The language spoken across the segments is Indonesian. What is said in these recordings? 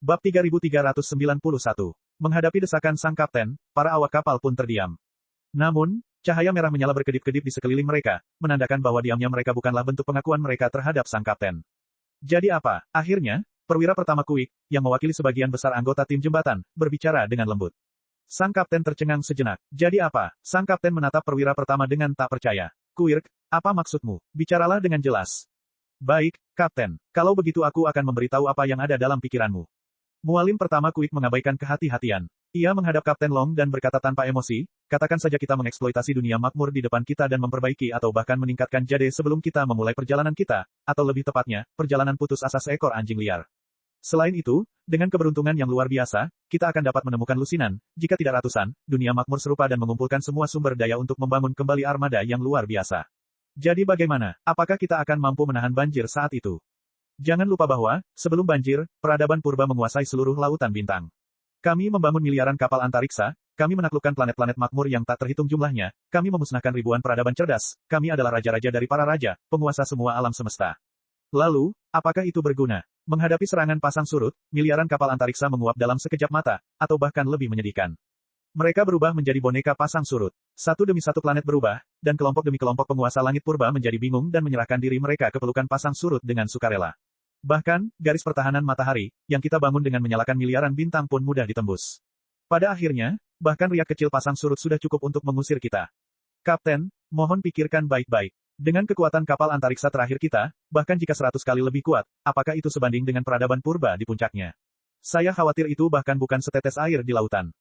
Bab 3391. Menghadapi desakan sang kapten, para awak kapal pun terdiam. Namun, cahaya merah menyala berkedip-kedip di sekeliling mereka, menandakan bahwa diamnya mereka bukanlah bentuk pengakuan mereka terhadap sang kapten. Jadi apa? Akhirnya, perwira pertama Kuik, yang mewakili sebagian besar anggota tim jembatan, berbicara dengan lembut. Sang kapten tercengang sejenak. Jadi apa? Sang kapten menatap perwira pertama dengan tak percaya. Kuirk, apa maksudmu? Bicaralah dengan jelas. Baik, kapten. Kalau begitu aku akan memberitahu apa yang ada dalam pikiranmu. Mualim pertama Kuik mengabaikan kehati-hatian. Ia menghadap Kapten Long dan berkata tanpa emosi, katakan saja kita mengeksploitasi dunia makmur di depan kita dan memperbaiki atau bahkan meningkatkan jade sebelum kita memulai perjalanan kita, atau lebih tepatnya, perjalanan putus asa seekor anjing liar. Selain itu, dengan keberuntungan yang luar biasa, kita akan dapat menemukan lusinan, jika tidak ratusan, dunia makmur serupa dan mengumpulkan semua sumber daya untuk membangun kembali armada yang luar biasa. Jadi bagaimana? Apakah kita akan mampu menahan banjir saat itu? Jangan lupa bahwa, sebelum banjir, peradaban purba menguasai seluruh lautan bintang. Kami membangun miliaran kapal antariksa, kami menaklukkan planet-planet makmur yang tak terhitung jumlahnya, kami memusnahkan ribuan peradaban cerdas, kami adalah raja-raja dari para raja, penguasa semua alam semesta. Lalu, apakah itu berguna? Menghadapi serangan pasang surut, miliaran kapal antariksa menguap dalam sekejap mata, atau bahkan lebih menyedihkan. Mereka berubah menjadi boneka pasang surut. Satu demi satu planet berubah, dan kelompok demi kelompok penguasa langit purba menjadi bingung dan menyerahkan diri mereka ke pelukan pasang surut dengan sukarela. Bahkan, garis pertahanan matahari, yang kita bangun dengan menyalakan miliaran bintang pun mudah ditembus. Pada akhirnya, bahkan riak kecil pasang surut sudah cukup untuk mengusir kita. Kapten, mohon pikirkan baik-baik. Dengan kekuatan kapal antariksa terakhir kita, bahkan jika 100 kali lebih kuat, apakah itu sebanding dengan peradaban purba di puncaknya? Saya khawatir itu bahkan bukan setetes air di lautan.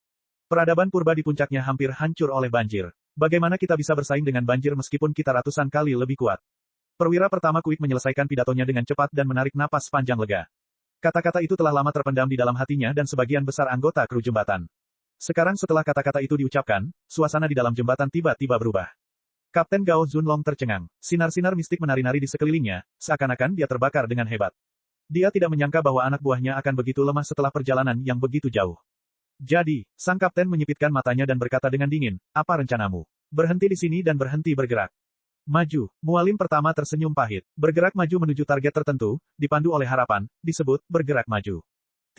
Peradaban purba di puncaknya hampir hancur oleh banjir. Bagaimana kita bisa bersaing dengan banjir meskipun kita ratusan kali lebih kuat? Perwira pertama Kuik menyelesaikan pidatonya dengan cepat dan menarik napas panjang lega. Kata-kata itu telah lama terpendam di dalam hatinya dan sebagian besar anggota kru jembatan. Sekarang setelah kata-kata itu diucapkan, suasana di dalam jembatan tiba-tiba berubah. Kapten Gao Zunlong tercengang. Sinar-sinar mistik menari-nari di sekelilingnya, seakan-akan dia terbakar dengan hebat. Dia tidak menyangka bahwa anak buahnya akan begitu lemah setelah perjalanan yang begitu jauh. Jadi, sang kapten menyipitkan matanya dan berkata dengan dingin, apa rencanamu? Berhenti di sini dan berhenti bergerak. Maju. Mualim pertama tersenyum pahit. Bergerak maju menuju target tertentu, dipandu oleh harapan, disebut bergerak maju.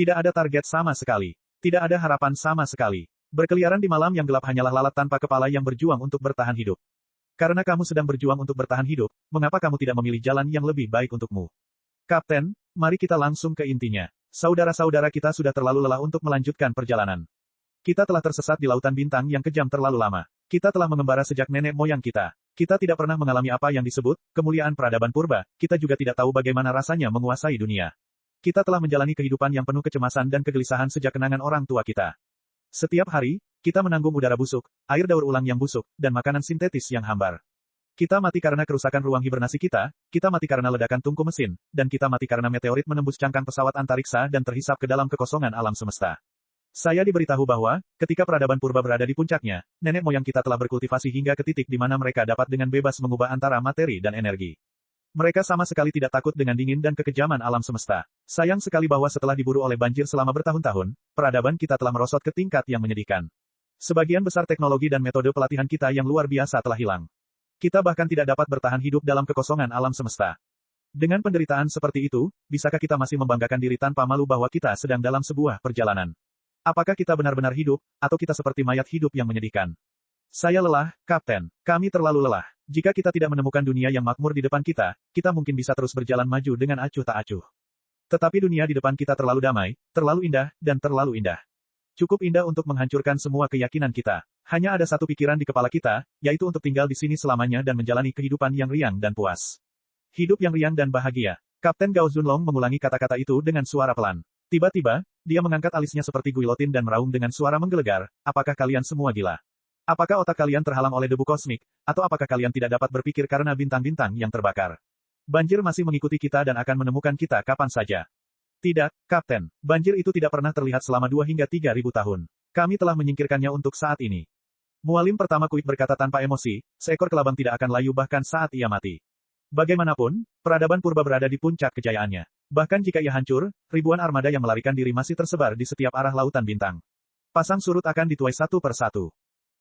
Tidak ada target sama sekali. Tidak ada harapan sama sekali. Berkeliaran di malam yang gelap hanyalah lalat tanpa kepala yang berjuang untuk bertahan hidup. Karena kamu sedang berjuang untuk bertahan hidup, mengapa kamu tidak memilih jalan yang lebih baik untukmu? Kapten, mari kita langsung ke intinya. Saudara-saudara kita sudah terlalu lelah untuk melanjutkan perjalanan. Kita telah tersesat di lautan bintang yang kejam terlalu lama. Kita telah mengembara sejak nenek moyang kita. Kita tidak pernah mengalami apa yang disebut kemuliaan peradaban purba, kita juga tidak tahu bagaimana rasanya menguasai dunia. Kita telah menjalani kehidupan yang penuh kecemasan dan kegelisahan sejak kenangan orang tua kita. Setiap hari, kita menanggung udara busuk, air daur ulang yang busuk, dan makanan sintetis yang hambar. Kita mati karena kerusakan ruang hibernasi kita mati karena ledakan tungku mesin, dan kita mati karena meteorit menembus cangkang pesawat antariksa dan terhisap ke dalam kekosongan alam semesta. Saya diberitahu bahwa, ketika peradaban purba berada di puncaknya, nenek moyang kita telah berkultivasi hingga ke titik di mana mereka dapat dengan bebas mengubah antara materi dan energi. Mereka sama sekali tidak takut dengan dingin dan kekejaman alam semesta. Sayang sekali bahwa setelah diburu oleh banjir selama bertahun-tahun, peradaban kita telah merosot ke tingkat yang menyedihkan. Sebagian besar teknologi dan metode pelatihan kita yang luar biasa telah hilang. Kita bahkan tidak dapat bertahan hidup dalam kekosongan alam semesta. Dengan penderitaan seperti itu, bisakah kita masih membanggakan diri tanpa malu bahwa kita sedang dalam sebuah perjalanan? Apakah kita benar-benar hidup, atau kita seperti mayat hidup yang menyedihkan? Saya lelah, Kapten. Kami terlalu lelah. Jika kita tidak menemukan dunia yang makmur di depan kita mungkin bisa terus berjalan maju dengan acuh tak acuh. Tetapi dunia di depan kita terlalu damai, terlalu indah, dan terlalu indah. Cukup indah untuk menghancurkan semua keyakinan kita. Hanya ada satu pikiran di kepala kita, yaitu untuk tinggal di sini selamanya dan menjalani kehidupan yang riang dan puas. Hidup yang riang dan bahagia. Kapten Gao Zunlong mengulangi kata-kata itu dengan suara pelan. Tiba-tiba, dia mengangkat alisnya seperti guilotin dan meraung dengan suara menggelegar, apakah kalian semua gila? Apakah otak kalian terhalang oleh debu kosmik, atau apakah kalian tidak dapat berpikir karena bintang-bintang yang terbakar? Banjir masih mengikuti kita dan akan menemukan kita kapan saja. Tidak, Kapten. Banjir itu tidak pernah terlihat selama 2 hingga 3.000 tahun. Kami telah menyingkirkannya untuk saat ini. Mualim pertama Kuik berkata tanpa emosi, seekor kelabang tidak akan layu bahkan saat ia mati. Bagaimanapun, peradaban purba berada di puncak kejayaannya. Bahkan jika ia hancur, ribuan armada yang melarikan diri masih tersebar di setiap arah lautan bintang. Pasang surut akan dituai satu per satu.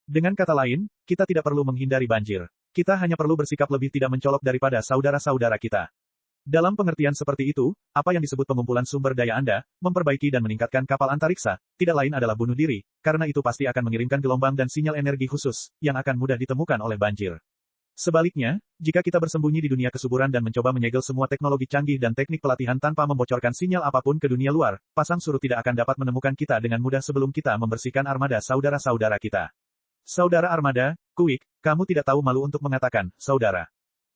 Dengan kata lain, kita tidak perlu menghindari banjir. Kita hanya perlu bersikap lebih tidak mencolok daripada saudara-saudara kita. Dalam pengertian seperti itu, apa yang disebut pengumpulan sumber daya Anda, memperbaiki dan meningkatkan kapal antariksa, tidak lain adalah bunuh diri, karena itu pasti akan mengirimkan gelombang dan sinyal energi khusus, yang akan mudah ditemukan oleh banjir. Sebaliknya, jika kita bersembunyi di dunia kesuburan dan mencoba menyegel semua teknologi canggih dan teknik pelatihan tanpa membocorkan sinyal apapun ke dunia luar, pasang surut tidak akan dapat menemukan kita dengan mudah sebelum kita membersihkan armada saudara-saudara kita. Saudara armada, Quick, kamu tidak tahu malu untuk mengatakan, saudara.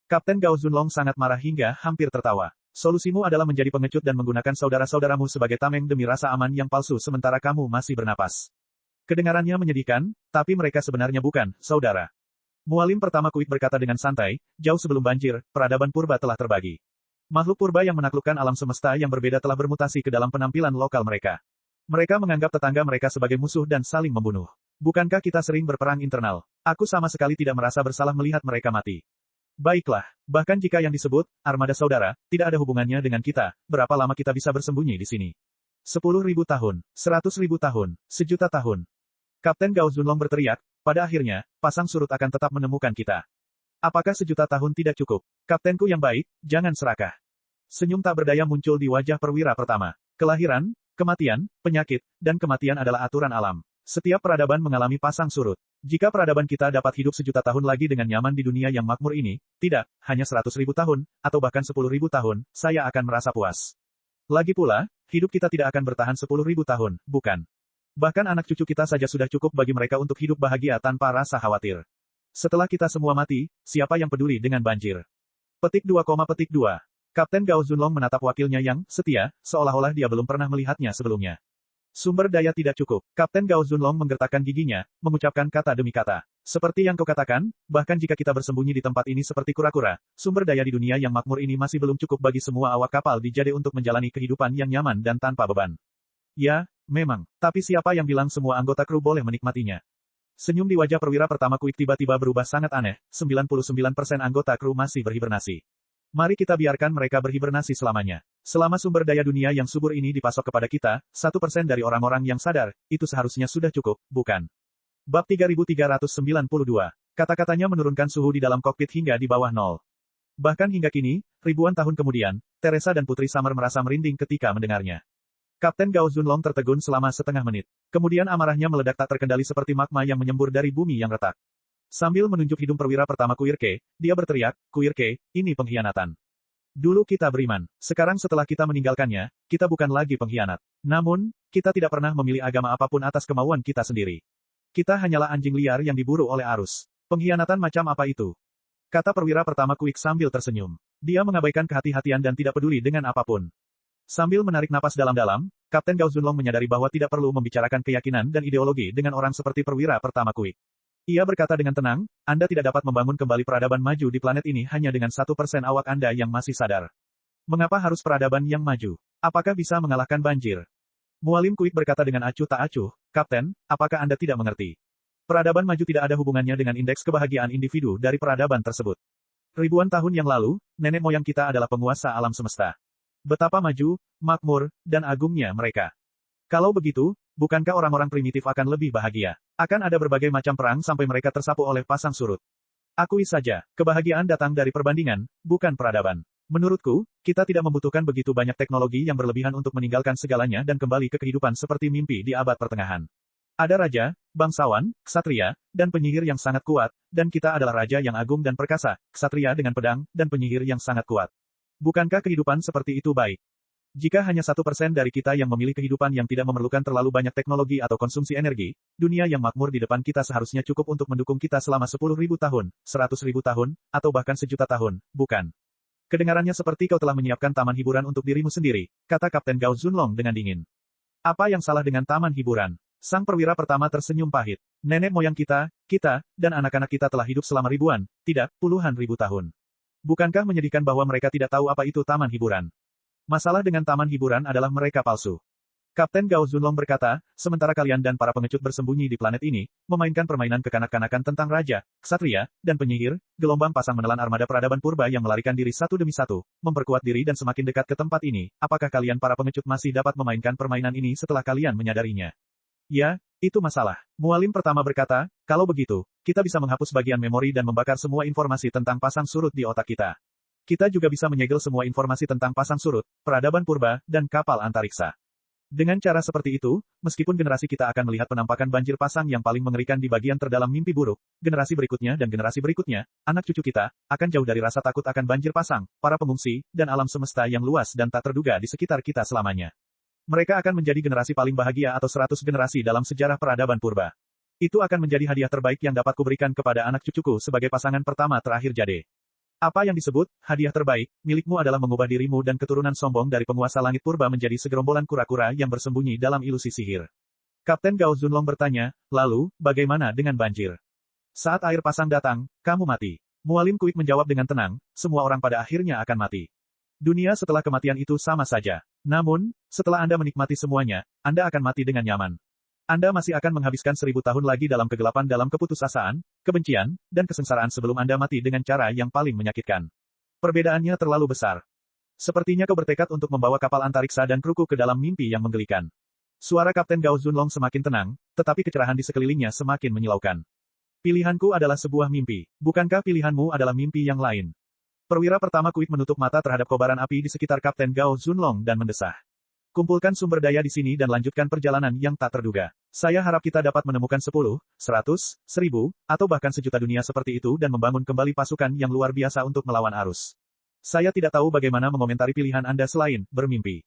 Kapten Gao Zunlong sangat marah hingga hampir tertawa. Solusimu adalah menjadi pengecut dan menggunakan saudara-saudaramu sebagai tameng demi rasa aman yang palsu sementara kamu masih bernapas. Kedengarannya menyedihkan, tapi mereka sebenarnya bukan, saudara. Mualim pertama Quick berkata dengan santai, jauh sebelum banjir, peradaban purba telah terbagi. Makhluk purba yang menaklukkan alam semesta yang berbeda telah bermutasi ke dalam penampilan lokal mereka. Mereka menganggap tetangga mereka sebagai musuh dan saling membunuh. Bukankah kita sering berperang internal? Aku sama sekali tidak merasa bersalah melihat mereka mati. Baiklah, bahkan jika yang disebut, armada saudara, tidak ada hubungannya dengan kita, berapa lama kita bisa bersembunyi di sini? 10.000 tahun, 100.000 tahun, sejuta tahun. Kapten Gao Zunlong berteriak, pada akhirnya, pasang surut akan tetap menemukan kita. Apakah sejuta tahun tidak cukup? Kaptenku yang baik, jangan serakah. Senyum tak berdaya muncul di wajah perwira pertama. Kelahiran, kematian, penyakit, dan kematian adalah aturan alam. Setiap peradaban mengalami pasang surut. Jika peradaban kita dapat hidup sejuta tahun lagi dengan nyaman di dunia yang makmur ini, tidak, hanya 100.000 tahun, atau bahkan 10.000 tahun, saya akan merasa puas. Lagi pula, hidup kita tidak akan bertahan 10.000 tahun, bukan? Bahkan anak cucu kita saja sudah cukup bagi mereka untuk hidup bahagia tanpa rasa khawatir. Setelah kita semua mati, siapa yang peduli dengan banjir? Petik 2, petik 2. Kapten Gao Zunlong menatap wakilnya yang setia, seolah-olah dia belum pernah melihatnya sebelumnya. Sumber daya tidak cukup. Kapten Gao Zunlong menggertakkan giginya, mengucapkan kata demi kata. Seperti yang kau katakan, bahkan jika kita bersembunyi di tempat ini seperti kura-kura, sumber daya di dunia yang makmur ini masih belum cukup bagi semua awak kapal di Jade untuk menjalani kehidupan yang nyaman dan tanpa beban. Ya, memang. Tapi siapa yang bilang semua anggota kru boleh menikmatinya? Senyum di wajah perwira pertama Quick tiba-tiba berubah sangat aneh, 99% anggota kru masih berhibernasi. Mari kita biarkan mereka berhibernasi selamanya. Selama sumber daya dunia yang subur ini dipasok kepada kita, 1% dari orang-orang yang sadar, itu seharusnya sudah cukup, bukan? Bab 3392. Kata-katanya menurunkan suhu di dalam kokpit hingga di bawah nol. Bahkan hingga kini, ribuan tahun kemudian, Teresa dan Putri Summer merasa merinding ketika mendengarnya. Kapten Gao Zunlong tertegun selama setengah menit. Kemudian amarahnya meledak tak terkendali seperti magma yang menyembur dari bumi yang retak. Sambil menunjuk hidung perwira pertama Kuirke, dia berteriak, Kuirke, ini pengkhianatan. Dulu kita beriman. Sekarang setelah kita meninggalkannya, kita bukan lagi pengkhianat. Namun, kita tidak pernah memilih agama apapun atas kemauan kita sendiri. Kita hanyalah anjing liar yang diburu oleh arus. Pengkhianatan macam apa itu? Kata perwira pertama Quick sambil tersenyum. Dia mengabaikan kehati-hatian dan tidak peduli dengan apapun. Sambil menarik napas dalam-dalam, Kapten Gao Zunlong menyadari bahwa tidak perlu membicarakan keyakinan dan ideologi dengan orang seperti perwira pertama Quick. Ia berkata dengan tenang, Anda tidak dapat membangun kembali peradaban maju di planet ini hanya dengan 1% awak Anda yang masih sadar. Mengapa harus peradaban yang maju? Apakah bisa mengalahkan banjir? Mualim Quick berkata dengan acuh tak acuh, Kapten, apakah Anda tidak mengerti? Peradaban maju tidak ada hubungannya dengan indeks kebahagiaan individu dari peradaban tersebut. Ribuan tahun yang lalu, nenek moyang kita adalah penguasa alam semesta. Betapa maju, makmur, dan agungnya mereka. Kalau begitu, bukankah orang-orang primitif akan lebih bahagia? Akan ada berbagai macam perang sampai mereka tersapu oleh pasang surut. Akui saja, kebahagiaan datang dari perbandingan, bukan peradaban. Menurutku, kita tidak membutuhkan begitu banyak teknologi yang berlebihan untuk meninggalkan segalanya dan kembali ke kehidupan seperti mimpi di abad pertengahan. Ada raja, bangsawan, ksatria, dan penyihir yang sangat kuat, dan kita adalah raja yang agung dan perkasa, ksatria dengan pedang, dan penyihir yang sangat kuat. Bukankah kehidupan seperti itu baik? Jika hanya 1% dari kita yang memilih kehidupan yang tidak memerlukan terlalu banyak teknologi atau konsumsi energi, dunia yang makmur di depan kita seharusnya cukup untuk mendukung kita selama 10.000 tahun, 100.000 tahun, atau bahkan sejuta tahun, bukan? Kedengarannya seperti kau telah menyiapkan taman hiburan untuk dirimu sendiri, kata Kapten Gao Zunlong dengan dingin. Apa yang salah dengan taman hiburan? Sang perwira pertama tersenyum pahit. Nenek moyang kita, dan anak-anak kita telah hidup selama ribuan, tidak, puluhan ribu tahun. Bukankah menyedihkan bahwa mereka tidak tahu apa itu taman hiburan? Masalah dengan taman hiburan adalah mereka palsu. Kapten Gao Zunlong berkata, sementara kalian dan para pengecut bersembunyi di planet ini, memainkan permainan kekanak-kanakan tentang raja, ksatria, dan penyihir, gelombang pasang menelan armada peradaban purba yang melarikan diri satu demi satu, memperkuat diri dan semakin dekat ke tempat ini, apakah kalian para pengecut masih dapat memainkan permainan ini setelah kalian menyadarinya? Ya, itu masalah. Mualim pertama berkata, kalau begitu, kita bisa menghapus bagian memori dan membakar semua informasi tentang pasang surut di otak kita. Kita juga bisa menyegel semua informasi tentang pasang surut, peradaban purba, dan kapal antariksa. Dengan cara seperti itu, meskipun generasi kita akan melihat penampakan banjir pasang yang paling mengerikan di bagian terdalam mimpi buruk, generasi berikutnya dan generasi berikutnya, anak cucu kita, akan jauh dari rasa takut akan banjir pasang, para pengungsi, dan alam semesta yang luas dan tak terduga di sekitar kita selamanya. Mereka akan menjadi generasi paling bahagia atau 100 generasi dalam sejarah peradaban purba. Itu akan menjadi hadiah terbaik yang dapat kuberikan kepada anak cucuku sebagai pasangan pertama terakhir Jade. Apa yang disebut, hadiah terbaik, milikmu adalah mengubah dirimu dan keturunan sombong dari penguasa langit purba menjadi segerombolan kura-kura yang bersembunyi dalam ilusi sihir. Kapten Gao Zunlong bertanya, lalu, bagaimana dengan banjir? Saat air pasang datang, kamu mati. Mualim Kuik menjawab dengan tenang, semua orang pada akhirnya akan mati. Dunia setelah kematian itu sama saja. Namun, setelah Anda menikmati semuanya, Anda akan mati dengan nyaman. Anda masih akan menghabiskan 1000 tahun lagi dalam kegelapan dalam keputusasaan, kebencian, dan kesengsaraan sebelum Anda mati dengan cara yang paling menyakitkan. Perbedaannya terlalu besar. Sepertinya kau bertekad untuk membawa kapal antariksa dan kruku ke dalam mimpi yang menggelikan. Suara Kapten Gao Zunlong semakin tenang, tetapi kecerahan di sekelilingnya semakin menyilaukan. Pilihanku adalah sebuah mimpi. Bukankah pilihanmu adalah mimpi yang lain? Perwira pertama Kuik menutup mata terhadap kobaran api di sekitar Kapten Gao Zunlong dan mendesah. Kumpulkan sumber daya di sini dan lanjutkan perjalanan yang tak terduga. Saya harap kita dapat menemukan 10, 100, 1000, atau bahkan sejuta dunia seperti itu dan membangun kembali pasukan yang luar biasa untuk melawan arus. Saya tidak tahu bagaimana mengomentari pilihan Anda selain bermimpi.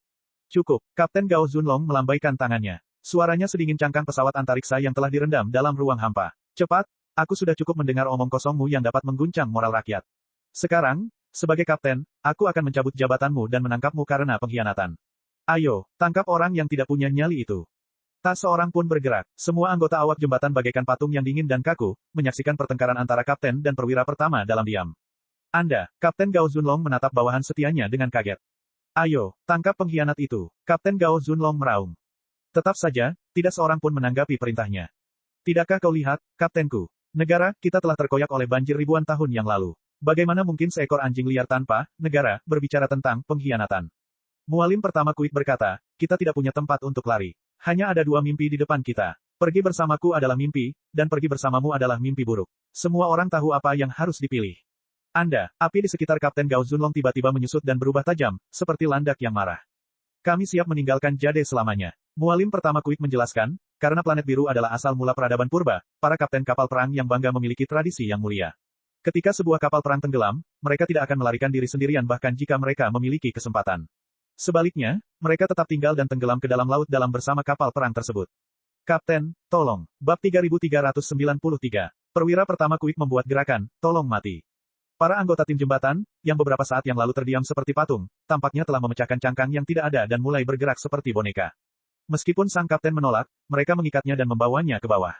Cukup, Kapten Gao Zunlong melambaikan tangannya. Suaranya sedingin cangkang pesawat antariksa yang telah direndam dalam ruang hampa. Cepat, aku sudah cukup mendengar omong kosongmu yang dapat mengguncang moral rakyat. Sekarang, sebagai kapten, aku akan mencabut jabatanmu dan menangkapmu karena pengkhianatan. Ayo, tangkap orang yang tidak punya nyali itu. Tak seorang pun bergerak. Semua anggota awak jembatan bagaikan patung yang dingin dan kaku, menyaksikan pertengkaran antara kapten dan perwira pertama dalam diam. Anda, Kapten Gao Zunlong menatap bawahan setianya dengan kaget. Ayo, tangkap pengkhianat itu. Kapten Gao Zunlong meraung. Tetap saja, tidak seorang pun menanggapi perintahnya. Tidakkah kau lihat, kaptenku? Negara, kita telah terkoyak oleh banjir ribuan tahun yang lalu. Bagaimana mungkin seekor anjing liar tanpa negara berbicara tentang pengkhianatan? Mualim pertama Kuik berkata, kita tidak punya tempat untuk lari. Hanya ada dua mimpi di depan kita. Pergi bersamaku adalah mimpi, dan pergi bersamamu adalah mimpi buruk. Semua orang tahu apa yang harus dipilih. Anda, api di sekitar Kapten Gao Zunlong tiba-tiba menyusut dan berubah tajam, seperti landak yang marah. Kami siap meninggalkan Jade selamanya. Mualim pertama Kuik menjelaskan, karena planet biru adalah asal mula peradaban purba, para kapten kapal perang yang bangga memiliki tradisi yang mulia. Ketika sebuah kapal perang tenggelam, mereka tidak akan melarikan diri sendirian bahkan jika mereka memiliki kesempatan. Sebaliknya, mereka tetap tinggal dan tenggelam ke dalam laut dalam bersama kapal perang tersebut. Kapten, tolong. Bab 3393. Perwira pertama Kuik membuat gerakan, tolong mati. Para anggota tim jembatan, yang beberapa saat yang lalu terdiam seperti patung, tampaknya telah memecahkan cangkang yang tidak ada dan mulai bergerak seperti boneka. Meskipun sang kapten menolak, mereka mengikatnya dan membawanya ke bawah.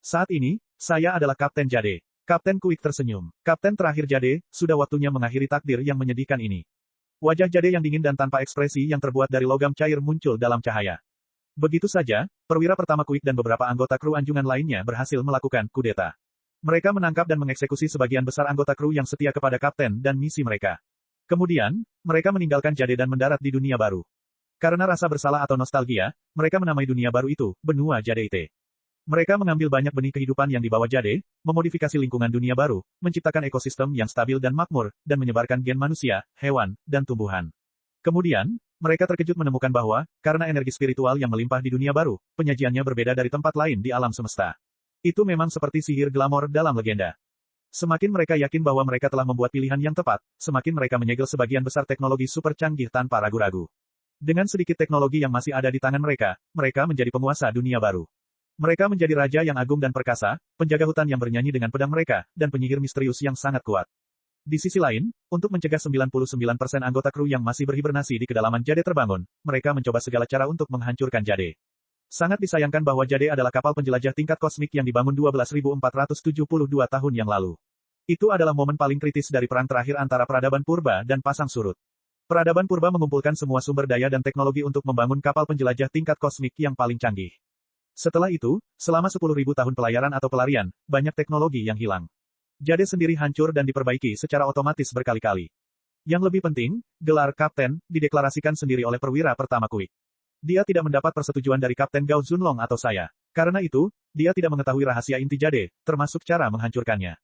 Saat ini, saya adalah Kapten Jade. Kapten Kuik tersenyum. Kapten terakhir Jade, sudah waktunya mengakhiri takdir yang menyedihkan ini. Wajah Jade yang dingin dan tanpa ekspresi yang terbuat dari logam cair muncul dalam cahaya. Begitu saja, perwira pertama Kuik dan beberapa anggota kru anjungan lainnya berhasil melakukan kudeta. Mereka menangkap dan mengeksekusi sebagian besar anggota kru yang setia kepada kapten dan misi mereka. Kemudian, mereka meninggalkan Jade dan mendarat di dunia baru. Karena rasa bersalah atau nostalgia, mereka menamai dunia baru itu, benua Jade. Mereka mengambil banyak benih kehidupan yang dibawa Jade, memodifikasi lingkungan dunia baru, menciptakan ekosistem yang stabil dan makmur, dan menyebarkan gen manusia, hewan, dan tumbuhan. Kemudian, mereka terkejut menemukan bahwa, karena energi spiritual yang melimpah di dunia baru, penyajiannya berbeda dari tempat lain di alam semesta. Itu memang seperti sihir glamor dalam legenda. Semakin mereka yakin bahwa mereka telah membuat pilihan yang tepat, semakin mereka menyegel sebagian besar teknologi super canggih tanpa ragu-ragu. Dengan sedikit teknologi yang masih ada di tangan mereka, mereka menjadi penguasa dunia baru. Mereka menjadi raja yang agung dan perkasa, penjaga hutan yang bernyanyi dengan pedang mereka, dan penyihir misterius yang sangat kuat. Di sisi lain, untuk mencegah 99% anggota kru yang masih berhibernasi di kedalaman Jade terbangun, mereka mencoba segala cara untuk menghancurkan Jade. Sangat disayangkan bahwa Jade adalah kapal penjelajah tingkat kosmik yang dibangun 12.472 tahun yang lalu. Itu adalah momen paling kritis dari perang terakhir antara peradaban purba dan pasang surut. Peradaban purba mengumpulkan semua sumber daya dan teknologi untuk membangun kapal penjelajah tingkat kosmik yang paling canggih. Setelah itu, selama 10.000 tahun pelayaran atau pelarian, banyak teknologi yang hilang. Jade sendiri hancur dan diperbaiki secara otomatis berkali-kali. Yang lebih penting, gelar kapten dideklarasikan sendiri oleh perwira pertama Kuik. Dia tidak mendapat persetujuan dari Kapten Gao Zunlong atau saya. Karena itu, dia tidak mengetahui rahasia inti Jade, termasuk cara menghancurkannya.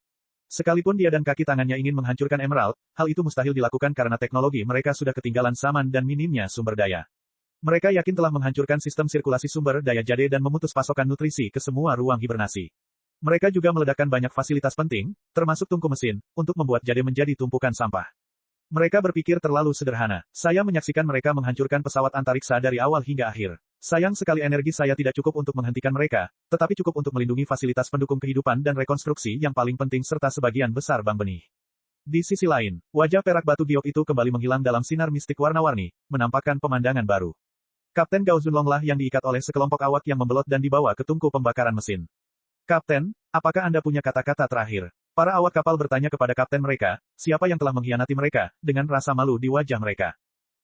Sekalipun dia dan kaki tangannya ingin menghancurkan emerald, hal itu mustahil dilakukan karena teknologi mereka sudah ketinggalan zaman dan minimnya sumber daya. Mereka yakin telah menghancurkan sistem sirkulasi sumber daya jade dan memutus pasokan nutrisi ke semua ruang hibernasi. Mereka juga meledakkan banyak fasilitas penting, termasuk tungku mesin, untuk membuat jade menjadi tumpukan sampah. Mereka berpikir terlalu sederhana. Saya menyaksikan mereka menghancurkan pesawat antariksa dari awal hingga akhir. Sayang sekali energi saya tidak cukup untuk menghentikan mereka, tetapi cukup untuk melindungi fasilitas pendukung kehidupan dan rekonstruksi yang paling penting serta sebagian besar bank benih. Di sisi lain, wajah perak batu giok itu kembali menghilang dalam sinar mistik warna-warni, menampakkan pemandangan baru. Kapten Gao Zunlong lah yang diikat oleh sekelompok awak yang membelot dan dibawa ke tungku pembakaran mesin. Kapten, apakah Anda punya kata-kata terakhir? Para awak kapal bertanya kepada kapten mereka, siapa yang telah mengkhianati mereka, dengan rasa malu di wajah mereka.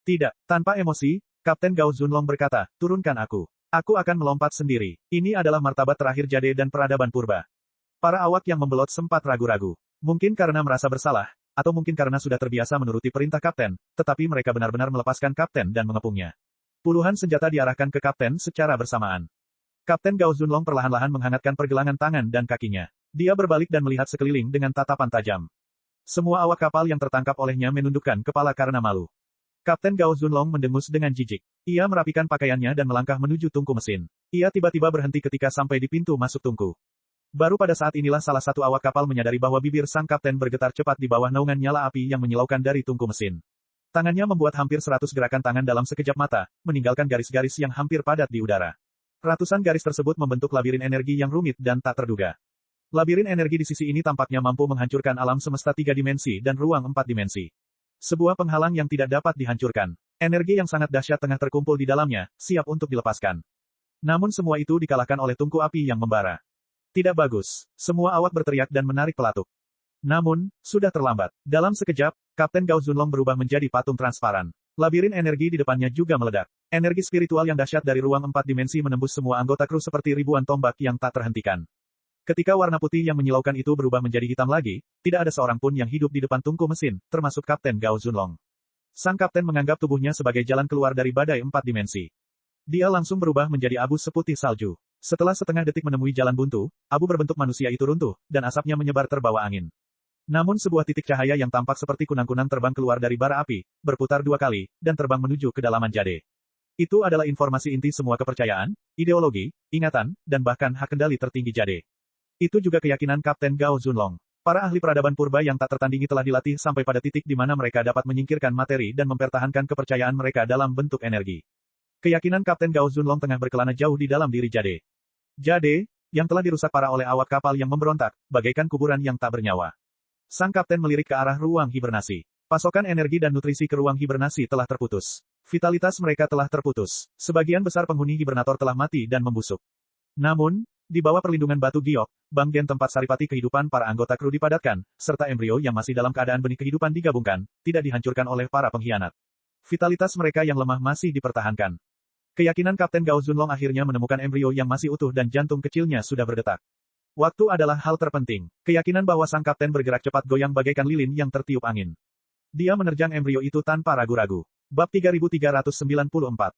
Tidak, tanpa emosi, Kapten Gao Zunlong berkata, turunkan aku. Aku akan melompat sendiri. Ini adalah martabat terakhir jade dan peradaban purba. Para awak yang membelot sempat ragu-ragu. Mungkin karena merasa bersalah, atau mungkin karena sudah terbiasa menuruti perintah kapten, tetapi mereka benar-benar melepaskan kapten dan mengepungnya. Puluhan senjata diarahkan ke kapten secara bersamaan. Kapten Gao Zunlong perlahan-lahan menghangatkan pergelangan tangan dan kakinya. Dia berbalik dan melihat sekeliling dengan tatapan tajam. Semua awak kapal yang tertangkap olehnya menundukkan kepala karena malu. Kapten Gao Zunlong mendengus dengan jijik. Ia merapikan pakaiannya dan melangkah menuju tungku mesin. Ia tiba-tiba berhenti ketika sampai di pintu masuk tungku. Baru pada saat inilah salah satu awak kapal menyadari bahwa bibir sang kapten bergetar cepat di bawah naungan nyala api yang menyilaukan dari tungku mesin. Tangannya membuat hampir 100 gerakan tangan dalam sekejap mata, meninggalkan garis-garis yang hampir padat di udara. Ratusan garis tersebut membentuk labirin energi yang rumit dan tak terduga. Labirin energi di sisi ini tampaknya mampu menghancurkan alam semesta 3 dimensi dan ruang 4 dimensi. Sebuah penghalang yang tidak dapat dihancurkan. Energi yang sangat dahsyat tengah terkumpul di dalamnya, siap untuk dilepaskan. Namun semua itu dikalahkan oleh tungku api yang membara. Tidak bagus. Semua awak berteriak dan menarik pelatuk. Namun, sudah terlambat. Dalam sekejap, Kapten Gao Zunlong berubah menjadi patung transparan. Labirin energi di depannya juga meledak. Energi spiritual yang dahsyat dari ruang 4 dimensi menembus semua anggota kru seperti ribuan tombak yang tak terhentikan. Ketika warna putih yang menyilaukan itu berubah menjadi hitam lagi, tidak ada seorang pun yang hidup di depan tungku mesin, termasuk Kapten Gao Zunlong. Sang kapten menganggap tubuhnya sebagai jalan keluar dari badai 4 dimensi. Dia langsung berubah menjadi abu seputih salju. Setelah setengah detik menemui jalan buntu, abu berbentuk manusia itu runtuh, dan asapnya menyebar terbawa angin. Namun sebuah titik cahaya yang tampak seperti kunang-kunang terbang keluar dari bara api, berputar 2 kali, dan terbang menuju kedalaman jade. Itu adalah informasi inti semua kepercayaan, ideologi, ingatan, dan bahkan hak kendali tertinggi jade. Itu juga keyakinan Kapten Gao Zunlong. Para ahli peradaban purba yang tak tertandingi telah dilatih sampai pada titik di mana mereka dapat menyingkirkan materi dan mempertahankan kepercayaan mereka dalam bentuk energi. Keyakinan Kapten Gao Zunlong tengah berkelana jauh di dalam diri jade. Jade, yang telah dirusak parah oleh awak kapal yang memberontak, bagaikan kuburan yang tak bernyawa. Sang kapten melirik ke arah ruang hibernasi. Pasokan energi dan nutrisi ke ruang hibernasi telah terputus. Vitalitas mereka telah terputus. Sebagian besar penghuni hibernator telah mati dan membusuk. Namun, di bawah perlindungan batu giok, Bank Gen tempat saripati kehidupan para anggota kru dipadatkan, serta embrio yang masih dalam keadaan benih kehidupan digabungkan, tidak dihancurkan oleh para pengkhianat. Vitalitas mereka yang lemah masih dipertahankan. Keyakinan Kapten Gao Zunlong akhirnya menemukan embrio yang masih utuh dan jantung kecilnya sudah berdetak. Waktu adalah hal terpenting. Keyakinan bahwa sang kapten bergerak cepat goyang bagaikan lilin yang tertiup angin. Dia menerjang embrio itu tanpa ragu-ragu. Bab 3394.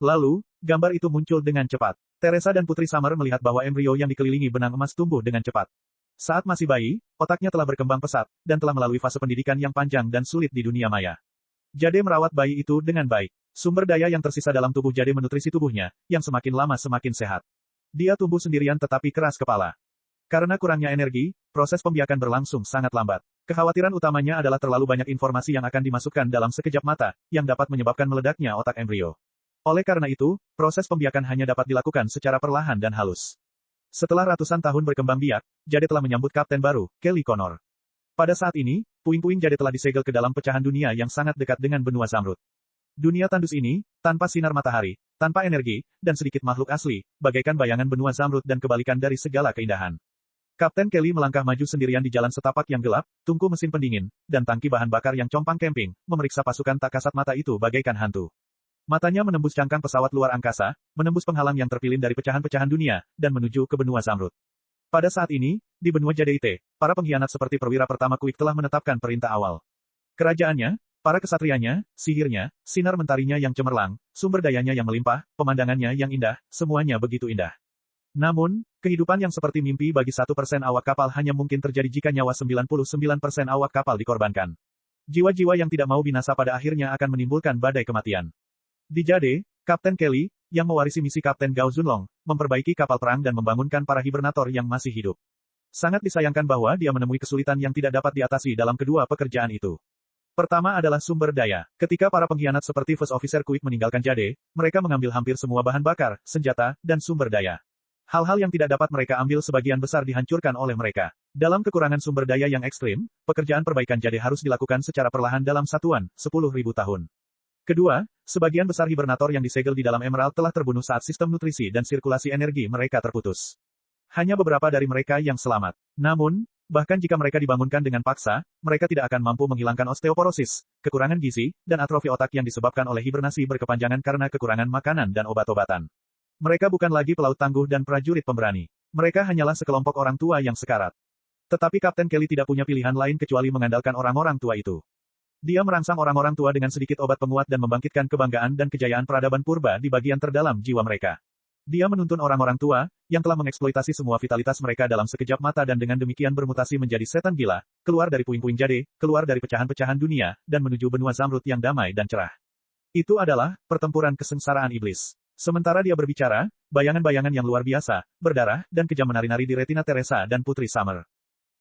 Lalu, gambar itu muncul dengan cepat. Teresa dan Putri Summer melihat bahwa embrio yang dikelilingi benang emas tumbuh dengan cepat. Saat masih bayi, otaknya telah berkembang pesat, dan telah melalui fase pendidikan yang panjang dan sulit di dunia maya. Jade merawat bayi itu dengan baik. Sumber daya yang tersisa dalam tubuh Jade menutrisi tubuhnya, yang semakin lama semakin sehat. Dia tumbuh sendirian tetapi keras kepala. Karena kurangnya energi, proses pembiakan berlangsung sangat lambat. Kekhawatiran utamanya adalah terlalu banyak informasi yang akan dimasukkan dalam sekejap mata, yang dapat menyebabkan meledaknya otak embrio. Oleh karena itu, proses pembiakan hanya dapat dilakukan secara perlahan dan halus. Setelah ratusan tahun berkembang biak, Jade telah menyambut kapten baru, Kelly Connor. Pada saat ini, puing-puing Jade telah disegel ke dalam pecahan dunia yang sangat dekat dengan benua Zamrud. Dunia tandus ini, tanpa sinar matahari, tanpa energi, dan sedikit makhluk asli, bagaikan bayangan benua Zamrud dan kebalikan dari segala keindahan. Kapten Kelly melangkah maju sendirian di jalan setapak yang gelap, tungku mesin pendingin, dan tangki bahan bakar yang compang camping, memeriksa pasukan tak kasat mata itu bagaikan hantu. Matanya menembus cangkang pesawat luar angkasa, menembus penghalang yang terpilin dari pecahan-pecahan dunia, dan menuju ke benua Zamrud. Pada saat ini, di benua Jade, para pengkhianat seperti perwira pertama Quick telah menetapkan perintah awal. Kerajaannya, para kesatrianya, sihirnya, sinar mentarinya yang cemerlang, sumber dayanya yang melimpah, pemandangannya yang indah, semuanya begitu indah. Namun, kehidupan yang seperti mimpi bagi 1% awak kapal hanya mungkin terjadi jika nyawa 99% awak kapal dikorbankan. Jiwa-jiwa yang tidak mau binasa pada akhirnya akan menimbulkan badai kematian. Di Jade, Kapten Kelly, yang mewarisi misi Kapten Gao Zunlong, memperbaiki kapal perang dan membangunkan para hibernator yang masih hidup. Sangat disayangkan bahwa dia menemui kesulitan yang tidak dapat diatasi dalam kedua pekerjaan itu. Pertama adalah sumber daya. Ketika para pengkhianat seperti First Officer Quick meninggalkan Jade, mereka mengambil hampir semua bahan bakar, senjata, dan sumber daya. Hal-hal yang tidak dapat mereka ambil sebagian besar dihancurkan oleh mereka. Dalam kekurangan sumber daya yang ekstrim, pekerjaan perbaikan Jade harus dilakukan secara perlahan dalam satuan, 10.000 tahun. Kedua, sebagian besar hibernator yang disegel di dalam Emerald telah terbunuh saat sistem nutrisi dan sirkulasi energi mereka terputus. Hanya beberapa dari mereka yang selamat. Namun, bahkan jika mereka dibangunkan dengan paksa, mereka tidak akan mampu menghilangkan osteoporosis, kekurangan gizi, dan atrofi otak yang disebabkan oleh hibernasi berkepanjangan karena kekurangan makanan dan obat-obatan. Mereka bukan lagi pelaut tangguh dan prajurit pemberani. Mereka hanyalah sekelompok orang tua yang sekarat. Tetapi Kapten Kelly tidak punya pilihan lain kecuali mengandalkan orang-orang tua itu. Dia merangsang orang-orang tua dengan sedikit obat penguat dan membangkitkan kebanggaan dan kejayaan peradaban purba di bagian terdalam jiwa mereka. Dia menuntun orang-orang tua, yang telah mengeksploitasi semua vitalitas mereka dalam sekejap mata dan dengan demikian bermutasi menjadi setan gila, keluar dari puing-puing Jade, keluar dari pecahan-pecahan dunia, dan menuju benua Zamrud yang damai dan cerah. Itu adalah pertempuran kesengsaraan iblis. Sementara dia berbicara, bayangan-bayangan yang luar biasa, berdarah, dan kejam menari-nari di retina Teresa dan Putri Summer.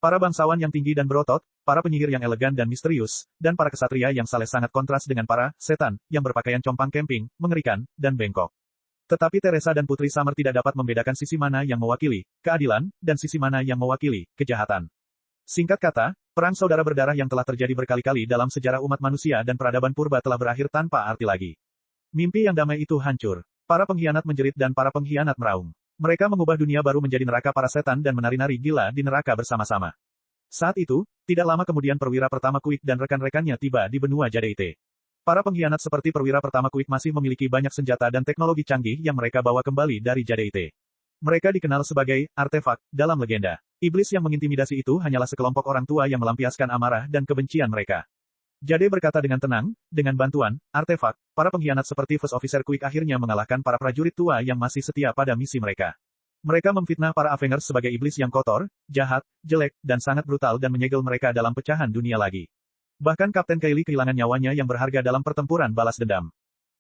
Para bangsawan yang tinggi dan berotot, para penyihir yang elegan dan misterius, dan para kesatria yang saleh sangat kontras dengan para setan, yang berpakaian compang camping, mengerikan, dan bengkok. Tetapi Teresa dan Putri Summer tidak dapat membedakan sisi mana yang mewakili keadilan, dan sisi mana yang mewakili kejahatan. Singkat kata, perang saudara berdarah yang telah terjadi berkali-kali dalam sejarah umat manusia dan peradaban purba telah berakhir tanpa arti lagi. Mimpi yang damai itu hancur. Para pengkhianat menjerit dan para pengkhianat meraung. Mereka mengubah dunia baru menjadi neraka para setan dan menari-nari gila di neraka bersama-sama. Saat itu, tidak lama kemudian perwira pertama Quick dan rekan-rekannya tiba di benua Jade. Para pengkhianat seperti perwira pertama Quick masih memiliki banyak senjata dan teknologi canggih yang mereka bawa kembali dari Jade. Mereka dikenal sebagai artefak dalam legenda. Iblis yang mengintimidasi itu hanyalah sekelompok orang tua yang melampiaskan amarah dan kebencian mereka. Jade berkata dengan tenang, dengan bantuan artefak, para pengkhianat seperti First Officer Quick akhirnya mengalahkan para prajurit tua yang masih setia pada misi mereka. Mereka memfitnah para Avengers sebagai iblis yang kotor, jahat, jelek, dan sangat brutal dan menyegel mereka dalam pecahan dunia lagi. Bahkan Kapten Kelly kehilangan nyawanya yang berharga dalam pertempuran balas dendam.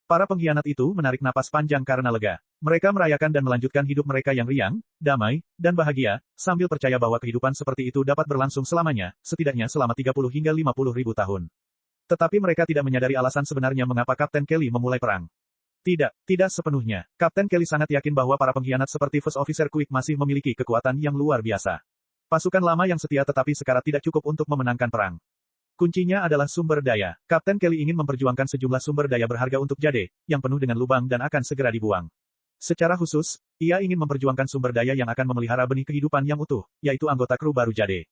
Para pengkhianat itu menarik napas panjang karena lega. Mereka merayakan dan melanjutkan hidup mereka yang riang, damai, dan bahagia, sambil percaya bahwa kehidupan seperti itu dapat berlangsung selamanya, setidaknya selama 30 hingga 50 ribu tahun. Tetapi mereka tidak menyadari alasan sebenarnya mengapa Kapten Kelly memulai perang. Tidak sepenuhnya. Kapten Kelly sangat yakin bahwa para pengkhianat seperti First Officer Quick masih memiliki kekuatan yang luar biasa. Pasukan lama yang setia tetapi sekarat tidak cukup untuk memenangkan perang. Kuncinya adalah sumber daya. Kapten Kelly ingin memperjuangkan sejumlah sumber daya berharga untuk Jade, yang penuh dengan lubang dan akan segera dibuang. Secara khusus, ia ingin memperjuangkan sumber daya yang akan memelihara benih kehidupan yang utuh, yaitu anggota kru baru Jade.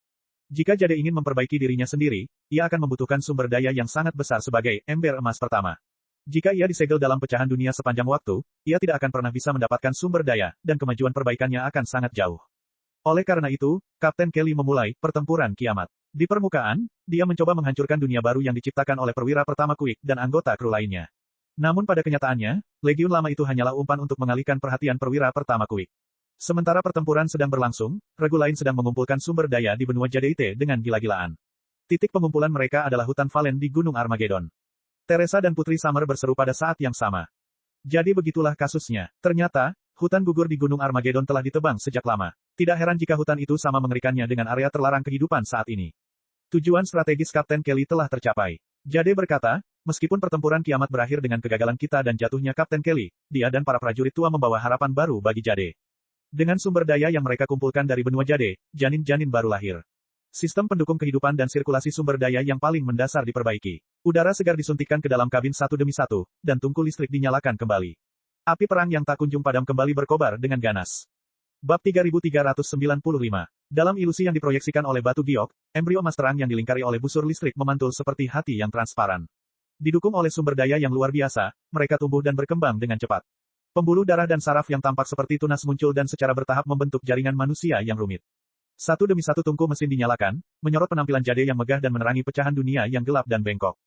Jika Jade ingin memperbaiki dirinya sendiri, ia akan membutuhkan sumber daya yang sangat besar sebagai ember emas pertama. Jika ia disegel dalam pecahan dunia sepanjang waktu, ia tidak akan pernah bisa mendapatkan sumber daya, dan kemajuan perbaikannya akan sangat jauh. Oleh karena itu, Kapten Kelly memulai pertempuran kiamat. Di permukaan, dia mencoba menghancurkan dunia baru yang diciptakan oleh perwira pertama Quick dan anggota kru lainnya. Namun pada kenyataannya, Legiun Lama itu hanyalah umpan untuk mengalihkan perhatian perwira pertama Quick. Sementara pertempuran sedang berlangsung, regu lain sedang mengumpulkan sumber daya di benua Jade dengan gila-gilaan. Titik pengumpulan mereka adalah hutan Valen di Gunung Armageddon. Teresa dan Putri Summer berseru pada saat yang sama. Jadi begitulah kasusnya. Ternyata, hutan gugur di Gunung Armageddon telah ditebang sejak lama. Tidak heran jika hutan itu sama mengerikannya dengan area terlarang kehidupan saat ini. Tujuan strategis Kapten Kelly telah tercapai. Jade berkata, meskipun pertempuran kiamat berakhir dengan kegagalan kita dan jatuhnya Kapten Kelly, dia dan para prajurit tua membawa harapan baru bagi Jade. Dengan sumber daya yang mereka kumpulkan dari benua Jade, janin-janin baru lahir. Sistem pendukung kehidupan dan sirkulasi sumber daya yang paling mendasar diperbaiki. Udara segar disuntikkan ke dalam kabin satu demi satu, dan tungku listrik dinyalakan kembali. Api perang yang tak kunjung padam kembali berkobar dengan ganas. Bab 3395. Dalam ilusi yang diproyeksikan oleh batu giok, embrio emas terang yang dilingkari oleh busur listrik memantul seperti hati yang transparan. Didukung oleh sumber daya yang luar biasa, mereka tumbuh dan berkembang dengan cepat. Pembuluh darah dan saraf yang tampak seperti tunas muncul dan secara bertahap membentuk jaringan manusia yang rumit. Satu demi satu tungku mesin dinyalakan, menyorot penampilan Jade yang megah dan menerangi pecahan dunia yang gelap dan bengkok.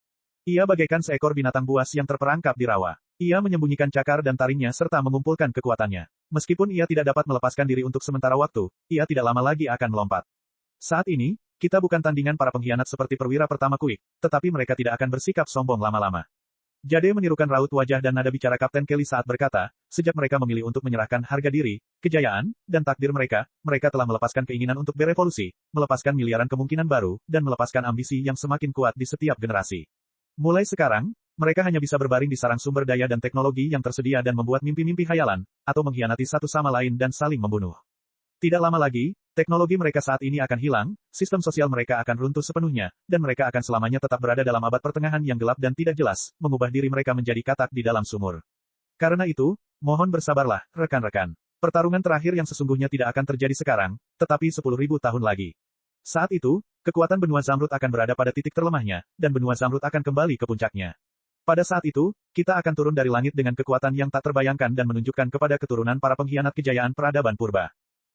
Ia bagaikan seekor binatang buas yang terperangkap di rawa. Ia menyembunyikan cakar dan taringnya serta mengumpulkan kekuatannya. Meskipun ia tidak dapat melepaskan diri untuk sementara waktu, ia tidak lama lagi akan melompat. Saat ini, kita bukan tandingan para pengkhianat seperti perwira pertama Quick, tetapi mereka tidak akan bersikap sombong lama-lama. Jade menirukan raut wajah dan nada bicara Kapten Kelly saat berkata, sejak mereka memilih untuk menyerahkan harga diri, kejayaan, dan takdir mereka, mereka telah melepaskan keinginan untuk berevolusi, melepaskan miliaran kemungkinan baru, dan melepaskan ambisi yang semakin kuat di setiap generasi. Mulai sekarang, mereka hanya bisa berbaring di sarang sumber daya dan teknologi yang tersedia dan membuat mimpi-mimpi khayalan, atau mengkhianati satu sama lain dan saling membunuh. Tidak lama lagi, teknologi mereka saat ini akan hilang, sistem sosial mereka akan runtuh sepenuhnya, dan mereka akan selamanya tetap berada dalam abad pertengahan yang gelap dan tidak jelas, mengubah diri mereka menjadi katak di dalam sumur. Karena itu, mohon bersabarlah, rekan-rekan. Pertarungan terakhir yang sesungguhnya tidak akan terjadi sekarang, tetapi 10.000 tahun lagi. Saat itu, kekuatan benua Zamrud akan berada pada titik terlemahnya, dan benua Zamrud akan kembali ke puncaknya. Pada saat itu, kita akan turun dari langit dengan kekuatan yang tak terbayangkan dan menunjukkan kepada keturunan para pengkhianat kejayaan peradaban purba.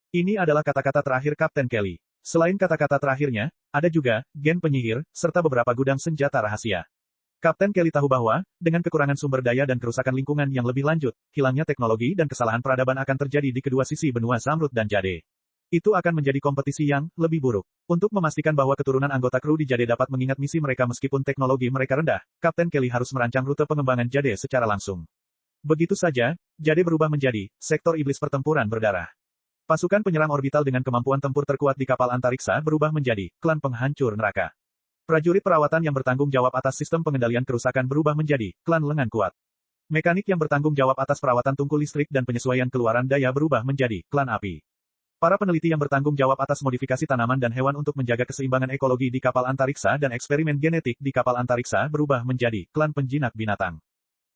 Ini adalah kata-kata terakhir Kapten Kelly. Selain kata-kata terakhirnya, ada juga gen penyihir, serta beberapa gudang senjata rahasia. Kapten Kelly tahu bahwa, dengan kekurangan sumber daya dan kerusakan lingkungan yang lebih lanjut, hilangnya teknologi dan kesalahan peradaban akan terjadi di kedua sisi benua Zamrud dan Jade. Itu akan menjadi kompetisi yang lebih buruk. Untuk memastikan bahwa keturunan anggota kru di Jade dapat mengingat misi mereka meskipun teknologi mereka rendah, Kapten Kelly harus merancang rute pengembangan Jade secara langsung. Begitu saja, Jade berubah menjadi sektor iblis pertempuran berdarah. Pasukan penyerang orbital dengan kemampuan tempur terkuat di kapal antariksa berubah menjadi klan penghancur neraka. Prajurit perawatan yang bertanggung jawab atas sistem pengendalian kerusakan berubah menjadi klan lengan kuat. Mekanik yang bertanggung jawab atas perawatan tungku listrik dan penyesuaian keluaran daya berubah menjadi klan api. Para peneliti yang bertanggung jawab atas modifikasi tanaman dan hewan untuk menjaga keseimbangan ekologi di kapal antariksa dan eksperimen genetik di kapal antariksa berubah menjadi klan penjinak binatang.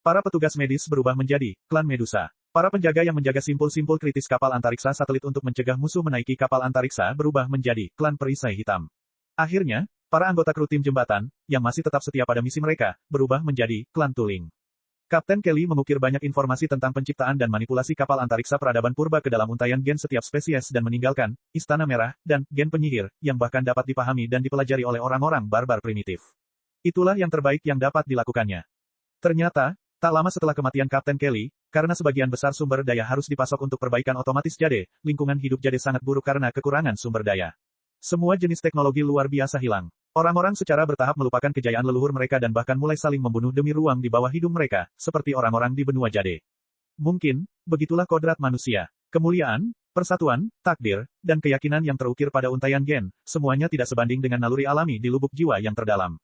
Para petugas medis berubah menjadi klan Medusa. Para penjaga yang menjaga simpul-simpul kritis kapal antariksa satelit untuk mencegah musuh menaiki kapal antariksa berubah menjadi klan perisai hitam. Akhirnya, para anggota kru tim jembatan, yang masih tetap setia pada misi mereka, berubah menjadi klan Tuling. Kapten Kelly mengukir banyak informasi tentang penciptaan dan manipulasi kapal antariksa peradaban purba ke dalam untaian gen setiap spesies dan meninggalkan Istana Merah dan gen penyihir yang bahkan dapat dipahami dan dipelajari oleh orang-orang barbar primitif. Itulah yang terbaik yang dapat dilakukannya. Ternyata, tak lama setelah kematian Kapten Kelly, karena sebagian besar sumber daya harus dipasok untuk perbaikan otomatis Jade, lingkungan hidup Jade sangat buruk karena kekurangan sumber daya. Semua jenis teknologi luar biasa hilang. Orang-orang secara bertahap melupakan kejayaan leluhur mereka dan bahkan mulai saling membunuh demi ruang di bawah hidung mereka, seperti orang-orang di benua Jade. Mungkin, begitulah kodrat manusia. Kemuliaan, persatuan, takdir, dan keyakinan yang terukir pada untaian gen, semuanya tidak sebanding dengan naluri alami di lubuk jiwa yang terdalam.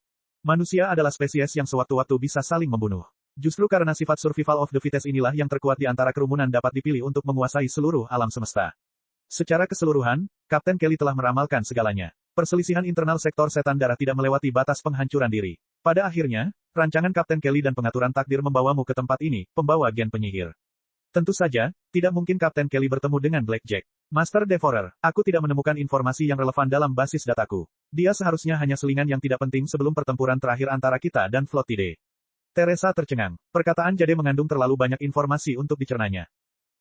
Manusia adalah spesies yang sewaktu-waktu bisa saling membunuh. Justru karena sifat survival of the fittest inilah yang terkuat di antara kerumunan dapat dipilih untuk menguasai seluruh alam semesta. Secara keseluruhan, Kapten Kelly telah meramalkan segalanya. Perselisihan internal sektor setan darah tidak melewati batas penghancuran diri. Pada akhirnya, rancangan Kapten Kelly dan pengaturan takdir membawamu ke tempat ini, pembawa gen penyihir. Tentu saja, tidak mungkin Kapten Kelly bertemu dengan Blackjack. Master Devourer, aku tidak menemukan informasi yang relevan dalam basis dataku. Dia seharusnya hanya selingan yang tidak penting sebelum pertempuran terakhir antara kita dan Flottide. Teresa tercengang. Perkataan Jade mengandung terlalu banyak informasi untuk dicernanya.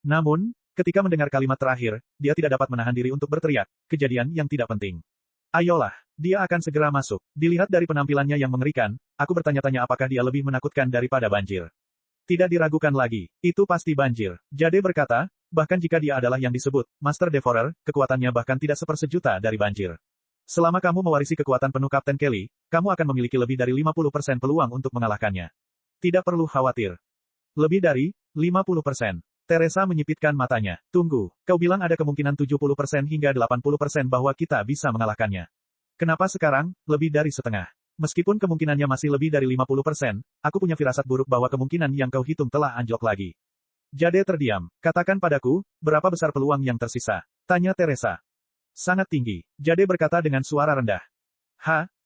Namun, ketika mendengar kalimat terakhir, dia tidak dapat menahan diri untuk berteriak, kejadian yang tidak penting. Ayolah, dia akan segera masuk. Dilihat dari penampilannya yang mengerikan, aku bertanya-tanya apakah dia lebih menakutkan daripada banjir. Tidak diragukan lagi, itu pasti banjir. Jade berkata, bahkan jika dia adalah yang disebut Master Devourer, kekuatannya bahkan tidak sepersejuta dari banjir. Selama kamu mewarisi kekuatan penuh Kapten Kelly, kamu akan memiliki lebih dari 50% peluang untuk mengalahkannya. Tidak perlu khawatir. Lebih dari 50%. Teresa menyipitkan matanya. Tunggu, kau bilang ada kemungkinan 70% hingga 80% bahwa kita bisa mengalahkannya. Kenapa sekarang, lebih dari setengah? Meskipun kemungkinannya masih lebih dari 50%, aku punya firasat buruk bahwa kemungkinan yang kau hitung telah anjlok lagi. Jade terdiam. Katakan padaku, berapa besar peluang yang tersisa? Tanya Teresa. Sangat tinggi. Jade berkata dengan suara rendah.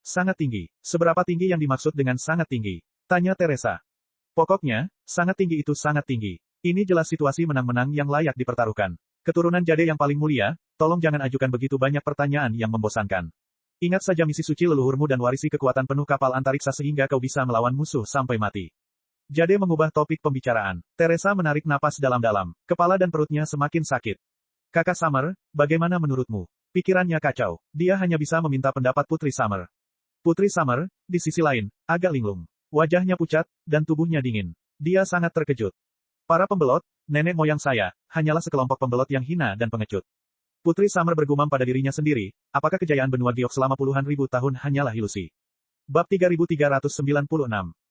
Sangat tinggi. Seberapa tinggi yang dimaksud dengan sangat tinggi? Tanya Teresa. Pokoknya, sangat tinggi itu sangat tinggi. Ini jelas situasi menang-menang yang layak dipertaruhkan. Keturunan Jade yang paling mulia, tolong jangan ajukan begitu banyak pertanyaan yang membosankan. Ingat saja misi suci leluhurmu dan warisi kekuatan penuh kapal antariksa sehingga kau bisa melawan musuh sampai mati. Jade mengubah topik pembicaraan. Teresa menarik napas dalam-dalam. Kepala dan perutnya semakin sakit. Kakak Summer, bagaimana menurutmu? Pikirannya kacau. Dia hanya bisa meminta pendapat Putri Summer. Putri Summer, di sisi lain, agak linglung. Wajahnya pucat, dan tubuhnya dingin. Dia sangat terkejut. Para pembelot, nenek moyang saya, hanyalah sekelompok pembelot yang hina dan pengecut. Putri Summer bergumam pada dirinya sendiri, apakah kejayaan benua Giok selama puluhan ribu tahun hanyalah ilusi? Bab 3396.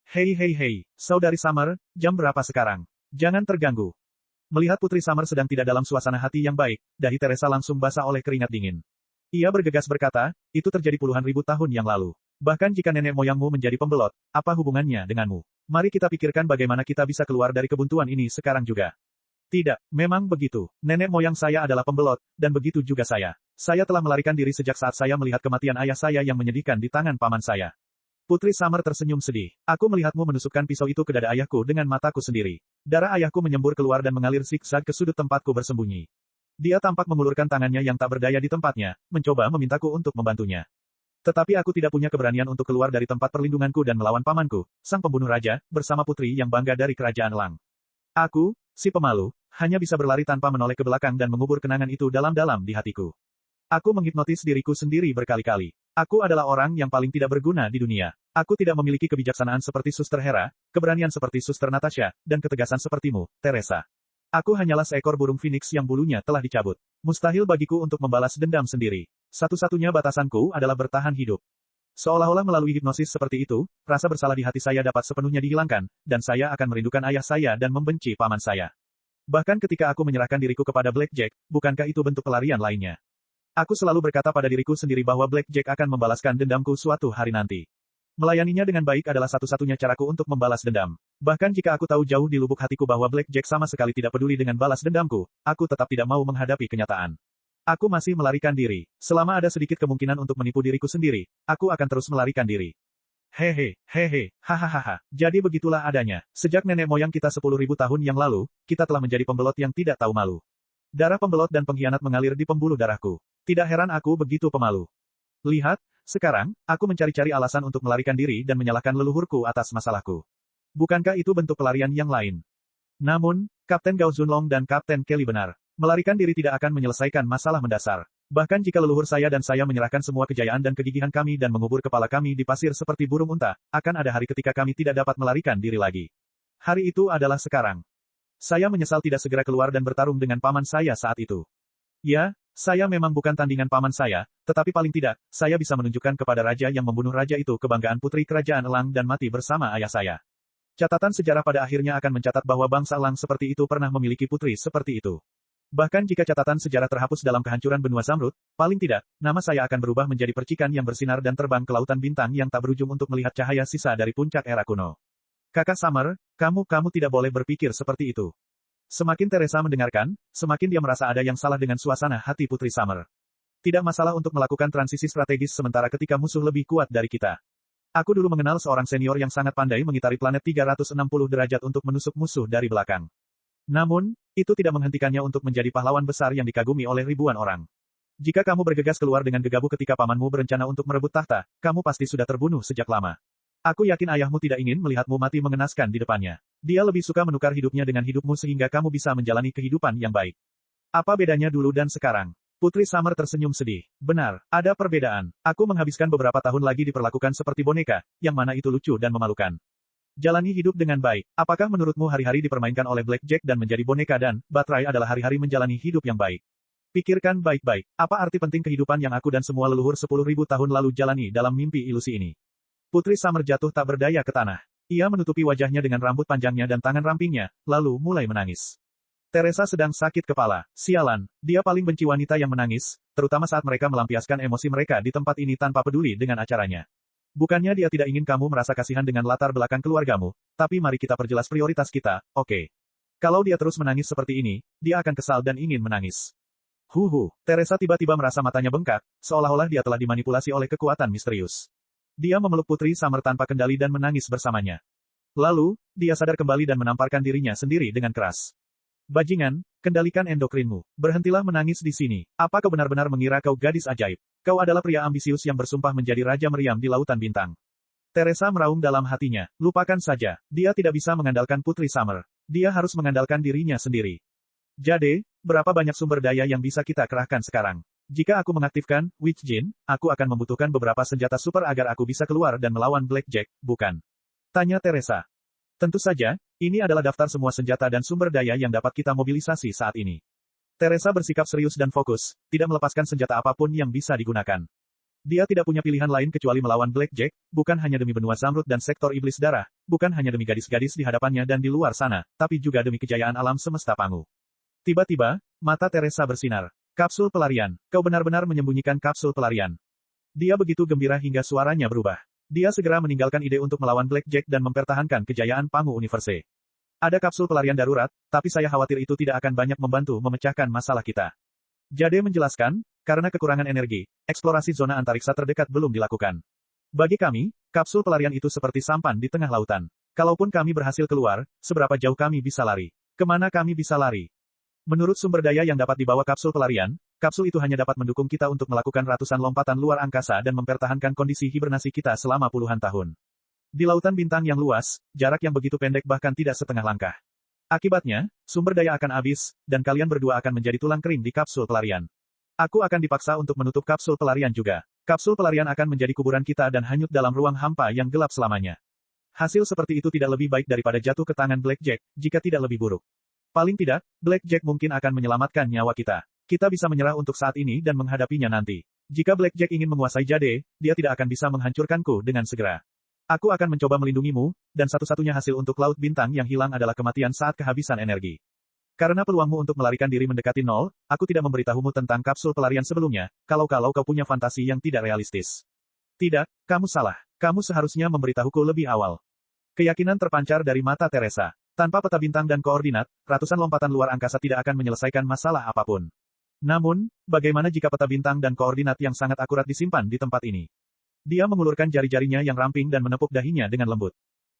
Hei hei hei, Saudari Summer, jam berapa sekarang? Jangan terganggu. Melihat Putri Summer sedang tidak dalam suasana hati yang baik, dahi Teresa langsung basah oleh keringat dingin. Ia bergegas berkata, itu terjadi puluhan ribu tahun yang lalu. Bahkan jika nenek moyangmu menjadi pembelot, apa hubungannya denganmu? Mari kita pikirkan bagaimana kita bisa keluar dari kebuntuan ini sekarang juga. Tidak, memang begitu. Nenek moyang saya adalah pembelot, dan begitu juga saya. Saya telah melarikan diri sejak saat saya melihat kematian ayah saya yang menyedihkan di tangan paman saya. Putri Summer tersenyum sedih. Aku melihatmu menusukkan pisau itu ke dada ayahku dengan mataku sendiri. Darah ayahku menyembur keluar dan mengalir zigzag ke sudut tempatku bersembunyi. Dia tampak mengulurkan tangannya yang tak berdaya di tempatnya, mencoba memintaku untuk membantunya. Tetapi aku tidak punya keberanian untuk keluar dari tempat perlindunganku dan melawan pamanku, sang pembunuh raja, bersama putri yang bangga dari kerajaan Elang. Aku, si pemalu, hanya bisa berlari tanpa menoleh ke belakang dan mengubur kenangan itu dalam-dalam di hatiku. Aku menghipnotis diriku sendiri berkali-kali. Aku adalah orang yang paling tidak berguna di dunia. Aku tidak memiliki kebijaksanaan seperti Suster Hera, keberanian seperti Suster Natasha, dan ketegasan sepertimu, Teresa. Aku hanyalah seekor burung phoenix yang bulunya telah dicabut. Mustahil bagiku untuk membalas dendam sendiri. Satu-satunya batasanku adalah bertahan hidup. Seolah-olah melalui hipnosis seperti itu, rasa bersalah di hati saya dapat sepenuhnya dihilangkan, dan saya akan merindukan ayah saya dan membenci paman saya. Bahkan ketika aku menyerahkan diriku kepada Blackjack, bukankah itu bentuk pelarian lainnya? Aku selalu berkata pada diriku sendiri bahwa Blackjack akan membalaskan dendamku suatu hari nanti. Melayaninya dengan baik adalah satu-satunya caraku untuk membalas dendam. Bahkan jika aku tahu jauh di lubuk hatiku bahwa Blackjack sama sekali tidak peduli dengan balas dendamku, aku tetap tidak mau menghadapi kenyataan. Aku masih melarikan diri. Selama ada sedikit kemungkinan untuk menipu diriku sendiri, aku akan terus melarikan diri. Hehe, hahaha. Jadi begitulah adanya. Sejak nenek moyang kita 10.000 tahun yang lalu, kita telah menjadi pembelot yang tidak tahu malu. Darah pembelot dan pengkhianat mengalir di pembuluh darahku. Tidak heran aku begitu pemalu. Lihat, sekarang, aku mencari-cari alasan untuk melarikan diri dan menyalahkan leluhurku atas masalahku. Bukankah itu bentuk pelarian yang lain? Namun, Kapten Gao Zunlong dan Kapten Kelly benar. Melarikan diri tidak akan menyelesaikan masalah mendasar. Bahkan jika leluhur saya dan saya menyerahkan semua kejayaan dan kegigihan kami dan mengubur kepala kami di pasir seperti burung unta, akan ada hari ketika kami tidak dapat melarikan diri lagi. Hari itu adalah sekarang. Saya menyesal tidak segera keluar dan bertarung dengan paman saya saat itu. Ya, saya memang bukan tandingan paman saya, tetapi paling tidak, saya bisa menunjukkan kepada raja yang membunuh raja itu kebanggaan putri kerajaan Elang dan mati bersama ayah saya. Catatan sejarah pada akhirnya akan mencatat bahwa bangsa Elang seperti itu pernah memiliki putri seperti itu. Bahkan jika catatan sejarah terhapus dalam kehancuran benua Zamrud, paling tidak, nama saya akan berubah menjadi percikan yang bersinar dan terbang ke lautan bintang yang tak berujung untuk melihat cahaya sisa dari puncak era kuno. Kakak Summer, kamu tidak boleh berpikir seperti itu. Semakin Teresa mendengarkan, semakin dia merasa ada yang salah dengan suasana hati Putri Summer. Tidak masalah untuk melakukan transisi strategis sementara ketika musuh lebih kuat dari kita. Aku dulu mengenal seorang senior yang sangat pandai mengitari planet 360 derajat untuk menusuk musuh dari belakang. Namun, itu tidak menghentikannya untuk menjadi pahlawan besar yang dikagumi oleh ribuan orang. Jika kamu bergegas keluar dengan gegabah ketika pamanmu berencana untuk merebut tahta, kamu pasti sudah terbunuh sejak lama. Aku yakin ayahmu tidak ingin melihatmu mati mengenaskan di depannya. Dia lebih suka menukar hidupnya dengan hidupmu sehingga kamu bisa menjalani kehidupan yang baik. Apa bedanya dulu dan sekarang? Putri Summer tersenyum sedih. Benar, ada perbedaan. Aku menghabiskan beberapa tahun lagi diperlakukan seperti boneka, yang mana itu lucu dan memalukan. Jalani hidup dengan baik. Apakah menurutmu hari-hari dipermainkan oleh Blackjack dan menjadi boneka dan baterai adalah hari-hari menjalani hidup yang baik? Pikirkan baik-baik. Apa arti penting kehidupan yang aku dan semua leluhur 10.000 tahun lalu jalani dalam mimpi ilusi ini? Putri Summer jatuh tak berdaya ke tanah. Ia menutupi wajahnya dengan rambut panjangnya dan tangan rampingnya, lalu mulai menangis. Teresa sedang sakit kepala. Sialan, dia paling benci wanita yang menangis, terutama saat mereka melampiaskan emosi mereka di tempat ini tanpa peduli dengan acaranya. Bukannya dia tidak ingin kamu merasa kasihan dengan latar belakang keluargamu, tapi mari kita perjelas prioritas kita, oke? Kalau dia terus menangis seperti ini, dia akan kesal dan ingin menangis. Teresa tiba-tiba merasa matanya bengkak, seolah-olah dia telah dimanipulasi oleh kekuatan misterius. Dia memeluk Putri Summer tanpa kendali dan menangis bersamanya. Lalu, dia sadar kembali dan menamparkan dirinya sendiri dengan keras. Bajingan, kendalikan endokrinmu. Berhentilah menangis di sini. Apa kau benar-benar mengira kau gadis ajaib? Kau adalah pria ambisius yang bersumpah menjadi Raja Meriam di Lautan Bintang. Teresa meraung dalam hatinya. Lupakan saja. Dia tidak bisa mengandalkan Putri Summer. Dia harus mengandalkan dirinya sendiri. Jade, berapa banyak sumber daya yang bisa kita kerahkan sekarang? Jika aku mengaktifkan Witch Jin, aku akan membutuhkan beberapa senjata super agar aku bisa keluar dan melawan Blackjack, bukan? Tanya Teresa. Tentu saja, ini adalah daftar semua senjata dan sumber daya yang dapat kita mobilisasi saat ini. Teresa bersikap serius dan fokus, tidak melepaskan senjata apapun yang bisa digunakan. Dia tidak punya pilihan lain kecuali melawan Blackjack, bukan hanya demi benua Zamrud dan sektor iblis darah, bukan hanya demi gadis-gadis di hadapannya dan di luar sana, tapi juga demi kejayaan alam semesta Pangu. Tiba-tiba, mata Teresa bersinar. Kapsul pelarian. Kau benar-benar menyembunyikan kapsul pelarian. Dia begitu gembira hingga suaranya berubah. Dia segera meninggalkan ide untuk melawan Blackjack dan mempertahankan kejayaan Pangu Universe. Ada kapsul pelarian darurat, tapi saya khawatir itu tidak akan banyak membantu memecahkan masalah kita. Jade menjelaskan, karena kekurangan energi, eksplorasi zona antariksa terdekat belum dilakukan. Bagi kami, kapsul pelarian itu seperti sampan di tengah lautan. Kalaupun kami berhasil keluar, seberapa jauh kami bisa lari? Kemana kami bisa lari? Menurut sumber daya yang dapat dibawa kapsul pelarian, kapsul itu hanya dapat mendukung kita untuk melakukan ratusan lompatan luar angkasa dan mempertahankan kondisi hibernasi kita selama puluhan tahun. Di lautan bintang yang luas, jarak yang begitu pendek bahkan tidak setengah langkah. Akibatnya, sumber daya akan habis, dan kalian berdua akan menjadi tulang kering di kapsul pelarian. Aku akan dipaksa untuk menutup kapsul pelarian juga. Kapsul pelarian akan menjadi kuburan kita dan hanyut dalam ruang hampa yang gelap selamanya. Hasil seperti itu tidak lebih baik daripada jatuh ke tangan Blackjack, jika tidak lebih buruk. Paling tidak, Blackjack mungkin akan menyelamatkan nyawa kita. Kita bisa menyerah untuk saat ini dan menghadapinya nanti. Jika Blackjack ingin menguasai Jade, dia tidak akan bisa menghancurkanku dengan segera. Aku akan mencoba melindungimu, dan satu-satunya hasil untuk Laut Bintang yang hilang adalah kematian saat kehabisan energi. Karena peluangmu untuk melarikan diri mendekati nol, aku tidak memberitahumu tentang kapsul pelarian sebelumnya, kalau kau punya fantasi yang tidak realistis. Tidak, kamu salah. Kamu seharusnya memberitahuku lebih awal. Keyakinan terpancar dari mata Teresa. Tanpa peta bintang dan koordinat, ratusan lompatan luar angkasa tidak akan menyelesaikan masalah apapun. Namun, bagaimana jika peta bintang dan koordinat yang sangat akurat disimpan di tempat ini? Dia mengulurkan jari-jarinya yang ramping dan menepuk dahinya dengan lembut.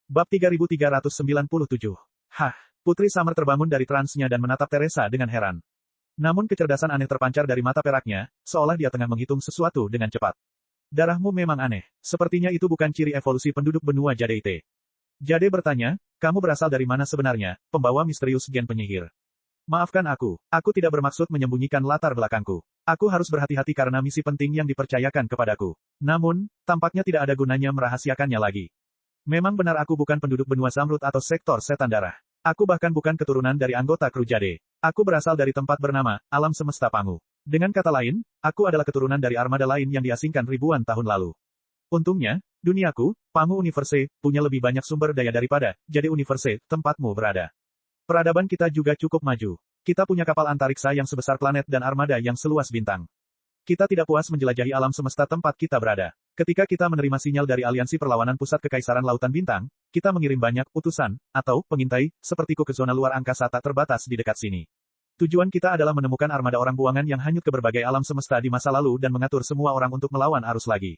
Bab 3397. Hah, Putri Summer terbangun dari transnya dan menatap Teresa dengan heran. Namun kecerdasan aneh terpancar dari mata peraknya, seolah dia tengah menghitung sesuatu dengan cepat. Darahmu memang aneh. Sepertinya itu bukan ciri evolusi penduduk benua Jade. Jade bertanya, kamu berasal dari mana sebenarnya, pembawa misterius gen penyihir? Maafkan aku tidak bermaksud menyembunyikan latar belakangku. Aku harus berhati-hati karena misi penting yang dipercayakan kepadaku. Namun, tampaknya tidak ada gunanya merahasiakannya lagi. Memang benar aku bukan penduduk benua Zamrud atau sektor setan darah. Aku bahkan bukan keturunan dari anggota kru Jade. Aku berasal dari tempat bernama, alam semesta Pangu. Dengan kata lain, aku adalah keturunan dari armada lain yang diasingkan ribuan tahun lalu. Untungnya, duniaku, Pangu Universe, punya lebih banyak sumber daya daripada Jade Universe, tempatmu berada. Peradaban kita juga cukup maju. Kita punya kapal antariksa yang sebesar planet dan armada yang seluas bintang. Kita tidak puas menjelajahi alam semesta tempat kita berada. Ketika kita menerima sinyal dari Aliansi Perlawanan Pusat Kekaisaran Lautan Bintang, kita mengirim banyak utusan, atau pengintai, sepertiku ke zona luar angkasa tak terbatas di dekat sini. Tujuan kita adalah menemukan armada orang buangan yang hanyut ke berbagai alam semesta di masa lalu dan mengatur semua orang untuk melawan arus lagi.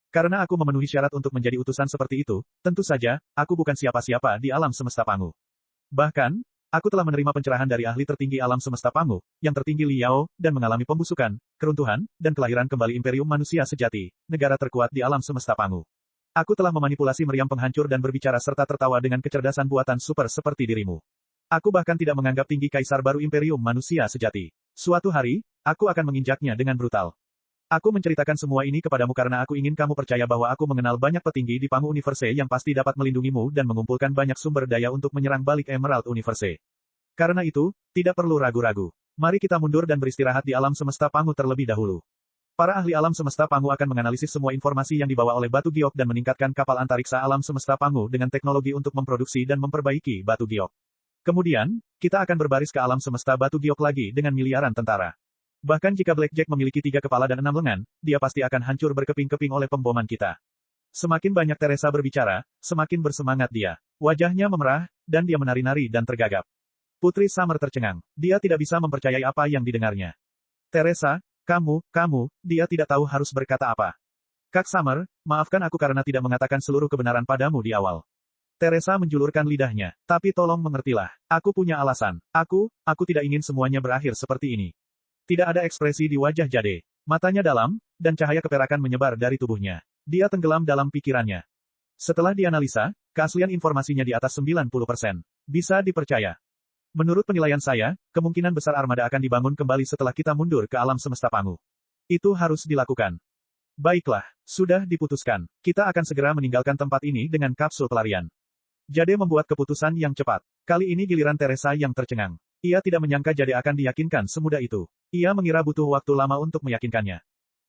Karena aku memenuhi syarat untuk menjadi utusan seperti itu, tentu saja, aku bukan siapa-siapa di alam semesta Pangu. Bahkan, aku telah menerima pencerahan dari ahli tertinggi alam semesta Pangu, yang tertinggi Liao, dan mengalami pembusukan, keruntuhan, dan kelahiran kembali Imperium Manusia Sejati, negara terkuat di alam semesta Pangu. Aku telah memanipulasi meriam penghancur dan berbicara serta tertawa dengan kecerdasan buatan super seperti dirimu. Aku bahkan tidak menganggap tinggi kaisar baru Imperium Manusia Sejati. Suatu hari, aku akan menginjaknya dengan brutal. Aku menceritakan semua ini kepadamu karena aku ingin kamu percaya bahwa aku mengenal banyak petinggi di Pangu Universe yang pasti dapat melindungimu dan mengumpulkan banyak sumber daya untuk menyerang balik Emerald Universe. Karena itu, tidak perlu ragu-ragu. Mari kita mundur dan beristirahat di alam semesta Pangu terlebih dahulu. Para ahli alam semesta Pangu akan menganalisis semua informasi yang dibawa oleh batu giok dan meningkatkan kapal antariksa alam semesta Pangu dengan teknologi untuk memproduksi dan memperbaiki batu giok. Kemudian, kita akan berbaris ke alam semesta batu giok lagi dengan miliaran tentara. Bahkan jika Blackjack memiliki 3 kepala dan 6 lengan, dia pasti akan hancur berkeping-keping oleh pemboman kita. Semakin banyak Teresa berbicara, semakin bersemangat dia. Wajahnya memerah, dan dia menari-nari dan tergagap. Putri Summer tercengang. Dia tidak bisa mempercayai apa yang didengarnya. Teresa, kamu, dia tidak tahu harus berkata apa. Kak Summer, maafkan aku karena tidak mengatakan seluruh kebenaran padamu di awal. Teresa menjulurkan lidahnya. Tapi tolong mengertilah. Aku punya alasan. Aku tidak ingin semuanya berakhir seperti ini. Tidak ada ekspresi di wajah Jade. Matanya dalam, dan cahaya keperakan menyebar dari tubuhnya. Dia tenggelam dalam pikirannya. Setelah dianalisa, keaslian informasinya di atas 90%. Bisa dipercaya. Menurut penilaian saya, kemungkinan besar armada akan dibangun kembali setelah kita mundur ke alam semesta Pangu. Itu harus dilakukan. Baiklah, sudah diputuskan. Kita akan segera meninggalkan tempat ini dengan kapsul pelarian. Jade membuat keputusan yang cepat. Kali ini giliran Teresa yang tercengang. Ia tidak menyangka Jade akan diyakinkan semudah itu. Ia mengira butuh waktu lama untuk meyakinkannya.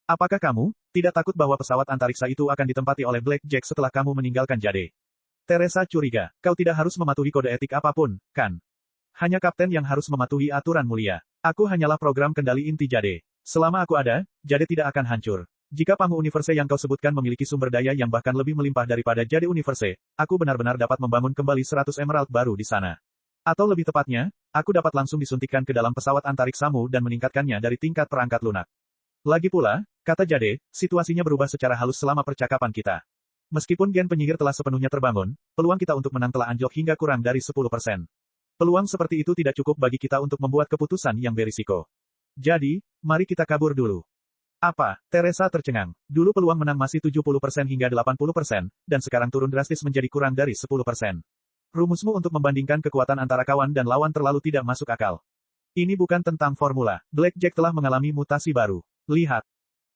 Apakah kamu tidak takut bahwa pesawat antariksa itu akan ditempati oleh Blackjack setelah kamu meninggalkan Jade? Teresa curiga. Kau tidak harus mematuhi kode etik apapun, kan? Hanya kapten yang harus mematuhi aturan mulia. Aku hanyalah program kendali inti Jade. Selama aku ada, Jade tidak akan hancur. Jika Pangu Universe yang kau sebutkan memiliki sumber daya yang bahkan lebih melimpah daripada Jade Universe, aku benar-benar dapat membangun kembali 100 emerald baru di sana. Atau lebih tepatnya, aku dapat langsung disuntikkan ke dalam pesawat antariksamu dan meningkatkannya dari tingkat perangkat lunak. Lagi pula, kata Jade, situasinya berubah secara halus selama percakapan kita. Meskipun gen penyihir telah sepenuhnya terbangun, peluang kita untuk menang telah anjlok hingga kurang dari 10%. Peluang seperti itu tidak cukup bagi kita untuk membuat keputusan yang berisiko. Jadi, mari kita kabur dulu. Apa? Teresa tercengang. Dulu peluang menang masih 70% hingga 80%, dan sekarang turun drastis menjadi kurang dari 10%. Rumusmu untuk membandingkan kekuatan antara kawan dan lawan terlalu tidak masuk akal. Ini bukan tentang formula. Blackjack telah mengalami mutasi baru. Lihat.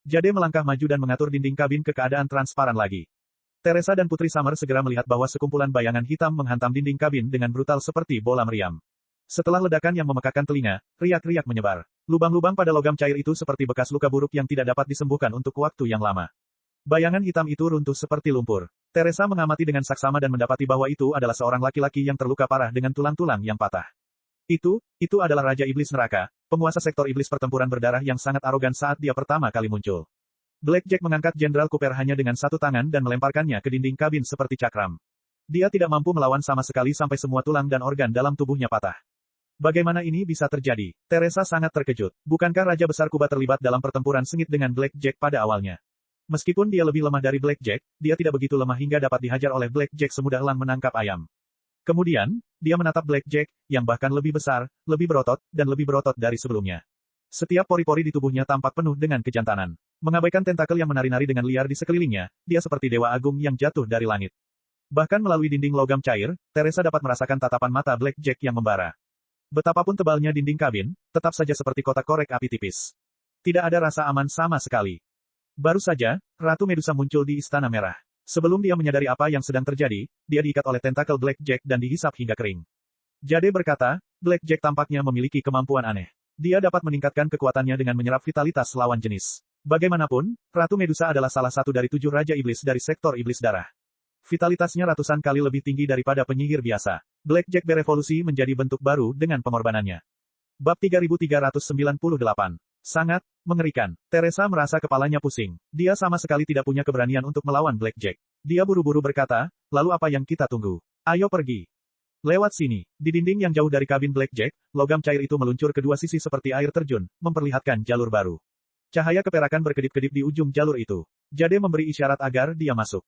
Jade melangkah maju dan mengatur dinding kabin ke keadaan transparan lagi. Teresa dan Putri Summer segera melihat bahwa sekumpulan bayangan hitam menghantam dinding kabin dengan brutal seperti bola meriam. Setelah ledakan yang memekakkan telinga, riak-riak menyebar. Lubang-lubang pada logam cair itu seperti bekas luka buruk yang tidak dapat disembuhkan untuk waktu yang lama. Bayangan hitam itu runtuh seperti lumpur. Teresa mengamati dengan saksama dan mendapati bahwa itu adalah seorang laki-laki yang terluka parah dengan tulang-tulang yang patah. Itu adalah Raja Iblis Neraka, penguasa sektor iblis pertempuran berdarah yang sangat arogan saat dia pertama kali muncul. Blackjack mengangkat Jenderal Cooper hanya dengan satu tangan dan melemparkannya ke dinding kabin seperti cakram. Dia tidak mampu melawan sama sekali sampai semua tulang dan organ dalam tubuhnya patah. Bagaimana ini bisa terjadi? Teresa sangat terkejut. Bukankah Raja Besar Kuba terlibat dalam pertempuran sengit dengan Blackjack pada awalnya? Meskipun dia lebih lemah dari Blackjack, dia tidak begitu lemah hingga dapat dihajar oleh Blackjack semudah elang menangkap ayam. Kemudian, dia menatap Blackjack, yang bahkan lebih besar, lebih berotot, dan lebih berotot dari sebelumnya. Setiap pori-pori di tubuhnya tampak penuh dengan kejantanan. Mengabaikan tentakel yang menari-nari dengan liar di sekelilingnya, dia seperti dewa agung yang jatuh dari langit. Bahkan melalui dinding logam cair, Teresa dapat merasakan tatapan mata Blackjack yang membara. Betapapun tebalnya dinding kabin, tetap saja seperti kotak korek api tipis. Tidak ada rasa aman sama sekali. Baru saja, Ratu Medusa muncul di Istana Merah. Sebelum dia menyadari apa yang sedang terjadi, dia diikat oleh tentakel Blackjack dan dihisap hingga kering. Jade berkata, Blackjack tampaknya memiliki kemampuan aneh. Dia dapat meningkatkan kekuatannya dengan menyerap vitalitas lawan jenis. Bagaimanapun, Ratu Medusa adalah salah satu dari 7 Raja Iblis dari sektor Iblis Darah. Vitalitasnya ratusan kali lebih tinggi daripada penyihir biasa. Blackjack berevolusi menjadi bentuk baru dengan pengorbanannya. Bab 3398. Sangat mengerikan. Teresa merasa kepalanya pusing. Dia sama sekali tidak punya keberanian untuk melawan Blackjack. Dia buru-buru berkata, lalu apa yang kita tunggu? Ayo pergi. Lewat sini. Di dinding yang jauh dari kabin Blackjack, logam cair itu meluncur kedua sisi seperti air terjun, memperlihatkan jalur baru. Cahaya keperakan berkedip-kedip di ujung jalur itu. Jade memberi isyarat agar dia masuk.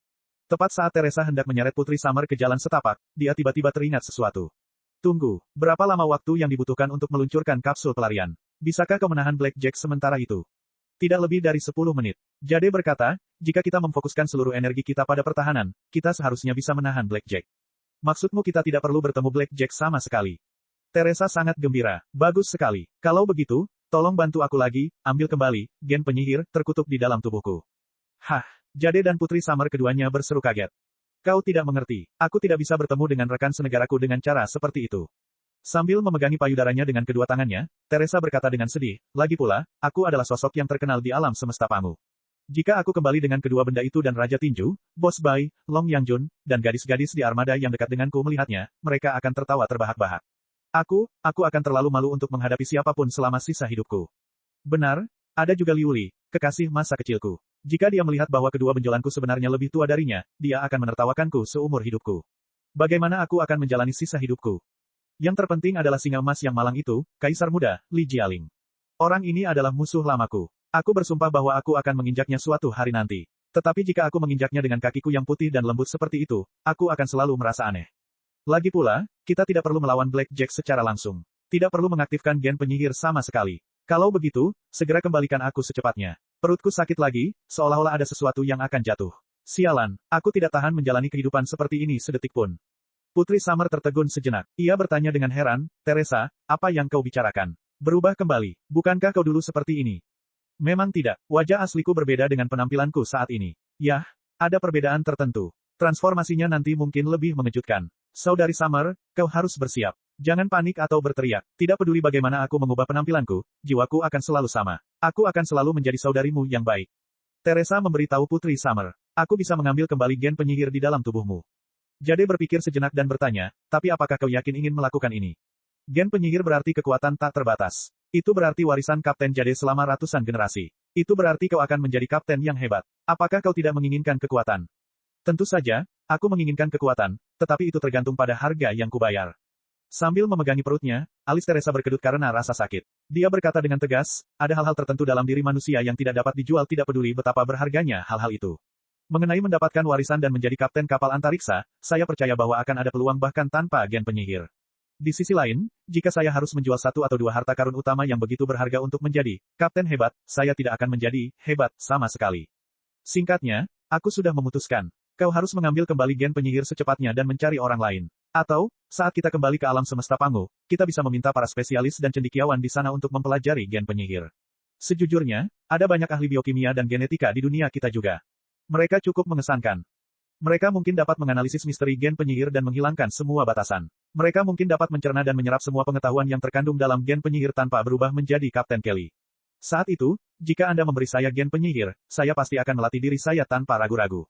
Tepat saat Teresa hendak menyeret Putri Summer ke jalan setapak, dia tiba-tiba teringat sesuatu. Tunggu, berapa lama waktu yang dibutuhkan untuk meluncurkan kapsul pelarian? Bisakah kau menahan Blackjack sementara itu? Tidak lebih dari 10 menit. Jade berkata, jika kita memfokuskan seluruh energi kita pada pertahanan, kita seharusnya bisa menahan Blackjack. Maksudmu kita tidak perlu bertemu Blackjack sama sekali? Teresa sangat gembira. Bagus sekali. Kalau begitu, tolong bantu aku lagi, ambil kembali, gen penyihir, terkutuk di dalam tubuhku. Hah. Jade dan Putri Summer keduanya berseru kaget. Kau tidak mengerti. Aku tidak bisa bertemu dengan rekan senegaraku dengan cara seperti itu. Sambil memegangi payudaranya dengan kedua tangannya, Teresa berkata dengan sedih, lagi pula, aku adalah sosok yang terkenal di alam semesta Pangu. Jika aku kembali dengan kedua benda itu dan Raja Tinju, Bos Bai, Long Yangjun, dan gadis-gadis di armada yang dekat denganku melihatnya, mereka akan tertawa terbahak-bahak. Aku akan terlalu malu untuk menghadapi siapapun selama sisa hidupku. Benar, ada juga Liu Li, kekasih masa kecilku. Jika dia melihat bahwa kedua benjolanku sebenarnya lebih tua darinya, dia akan menertawakanku seumur hidupku. Bagaimana aku akan menjalani sisa hidupku? Yang terpenting adalah singa emas yang malang itu, Kaisar Muda, Li Jialing. Orang ini adalah musuh lamaku. Aku bersumpah bahwa aku akan menginjaknya suatu hari nanti. Tetapi jika aku menginjaknya dengan kakiku yang putih dan lembut seperti itu, aku akan selalu merasa aneh. Lagi pula, kita tidak perlu melawan Blackjack secara langsung. Tidak perlu mengaktifkan gen penyihir sama sekali. Kalau begitu, segera kembalikan aku secepatnya. Perutku sakit lagi, seolah-olah ada sesuatu yang akan jatuh. Sialan, aku tidak tahan menjalani kehidupan seperti ini sedetik pun. Putri Summer tertegun sejenak. Ia bertanya dengan heran, Teresa, apa yang kau bicarakan? Berubah kembali, bukankah kau dulu seperti ini? Memang tidak, wajah asliku berbeda dengan penampilanku saat ini. Yah, ada perbedaan tertentu. Transformasinya nanti mungkin lebih mengejutkan. Saudari Summer, kau harus bersiap. Jangan panik atau berteriak. Tidak peduli bagaimana aku mengubah penampilanku, jiwaku akan selalu sama. Aku akan selalu menjadi saudarimu yang baik. Teresa memberitahu Putri Summer. Aku bisa mengambil kembali gen penyihir di dalam tubuhmu. Jade berpikir sejenak dan bertanya, tapi apakah kau yakin ingin melakukan ini? Gen penyihir berarti kekuatan tak terbatas. Itu berarti warisan Kapten Jade selama ratusan generasi. Itu berarti kau akan menjadi kapten yang hebat. Apakah kau tidak menginginkan kekuatan? Tentu saja, aku menginginkan kekuatan, tetapi itu tergantung pada harga yang kubayar. Sambil memegangi perutnya, alis Teresa berkedut karena rasa sakit. Dia berkata dengan tegas, ada hal-hal tertentu dalam diri manusia yang tidak dapat dijual, tidak peduli betapa berharganya hal-hal itu. Mengenai mendapatkan warisan dan menjadi kapten kapal antariksa, saya percaya bahwa akan ada peluang bahkan tanpa gen penyihir. Di sisi lain, jika saya harus menjual satu atau dua harta karun utama yang begitu berharga untuk menjadi kapten hebat, saya tidak akan menjadi hebat sama sekali. Singkatnya, aku sudah memutuskan. Kau harus mengambil kembali gen penyihir secepatnya dan mencari orang lain. Atau, saat kita kembali ke alam semesta Pangu, kita bisa meminta para spesialis dan cendekiawan di sana untuk mempelajari gen penyihir. Sejujurnya, ada banyak ahli biokimia dan genetika di dunia kita juga. Mereka cukup mengesankan. Mereka mungkin dapat menganalisis misteri gen penyihir dan menghilangkan semua batasan. Mereka mungkin dapat mencerna dan menyerap semua pengetahuan yang terkandung dalam gen penyihir tanpa berubah menjadi Kapten Kelly. Saat itu, jika Anda memberi saya gen penyihir, saya pasti akan melatih diri saya tanpa ragu-ragu.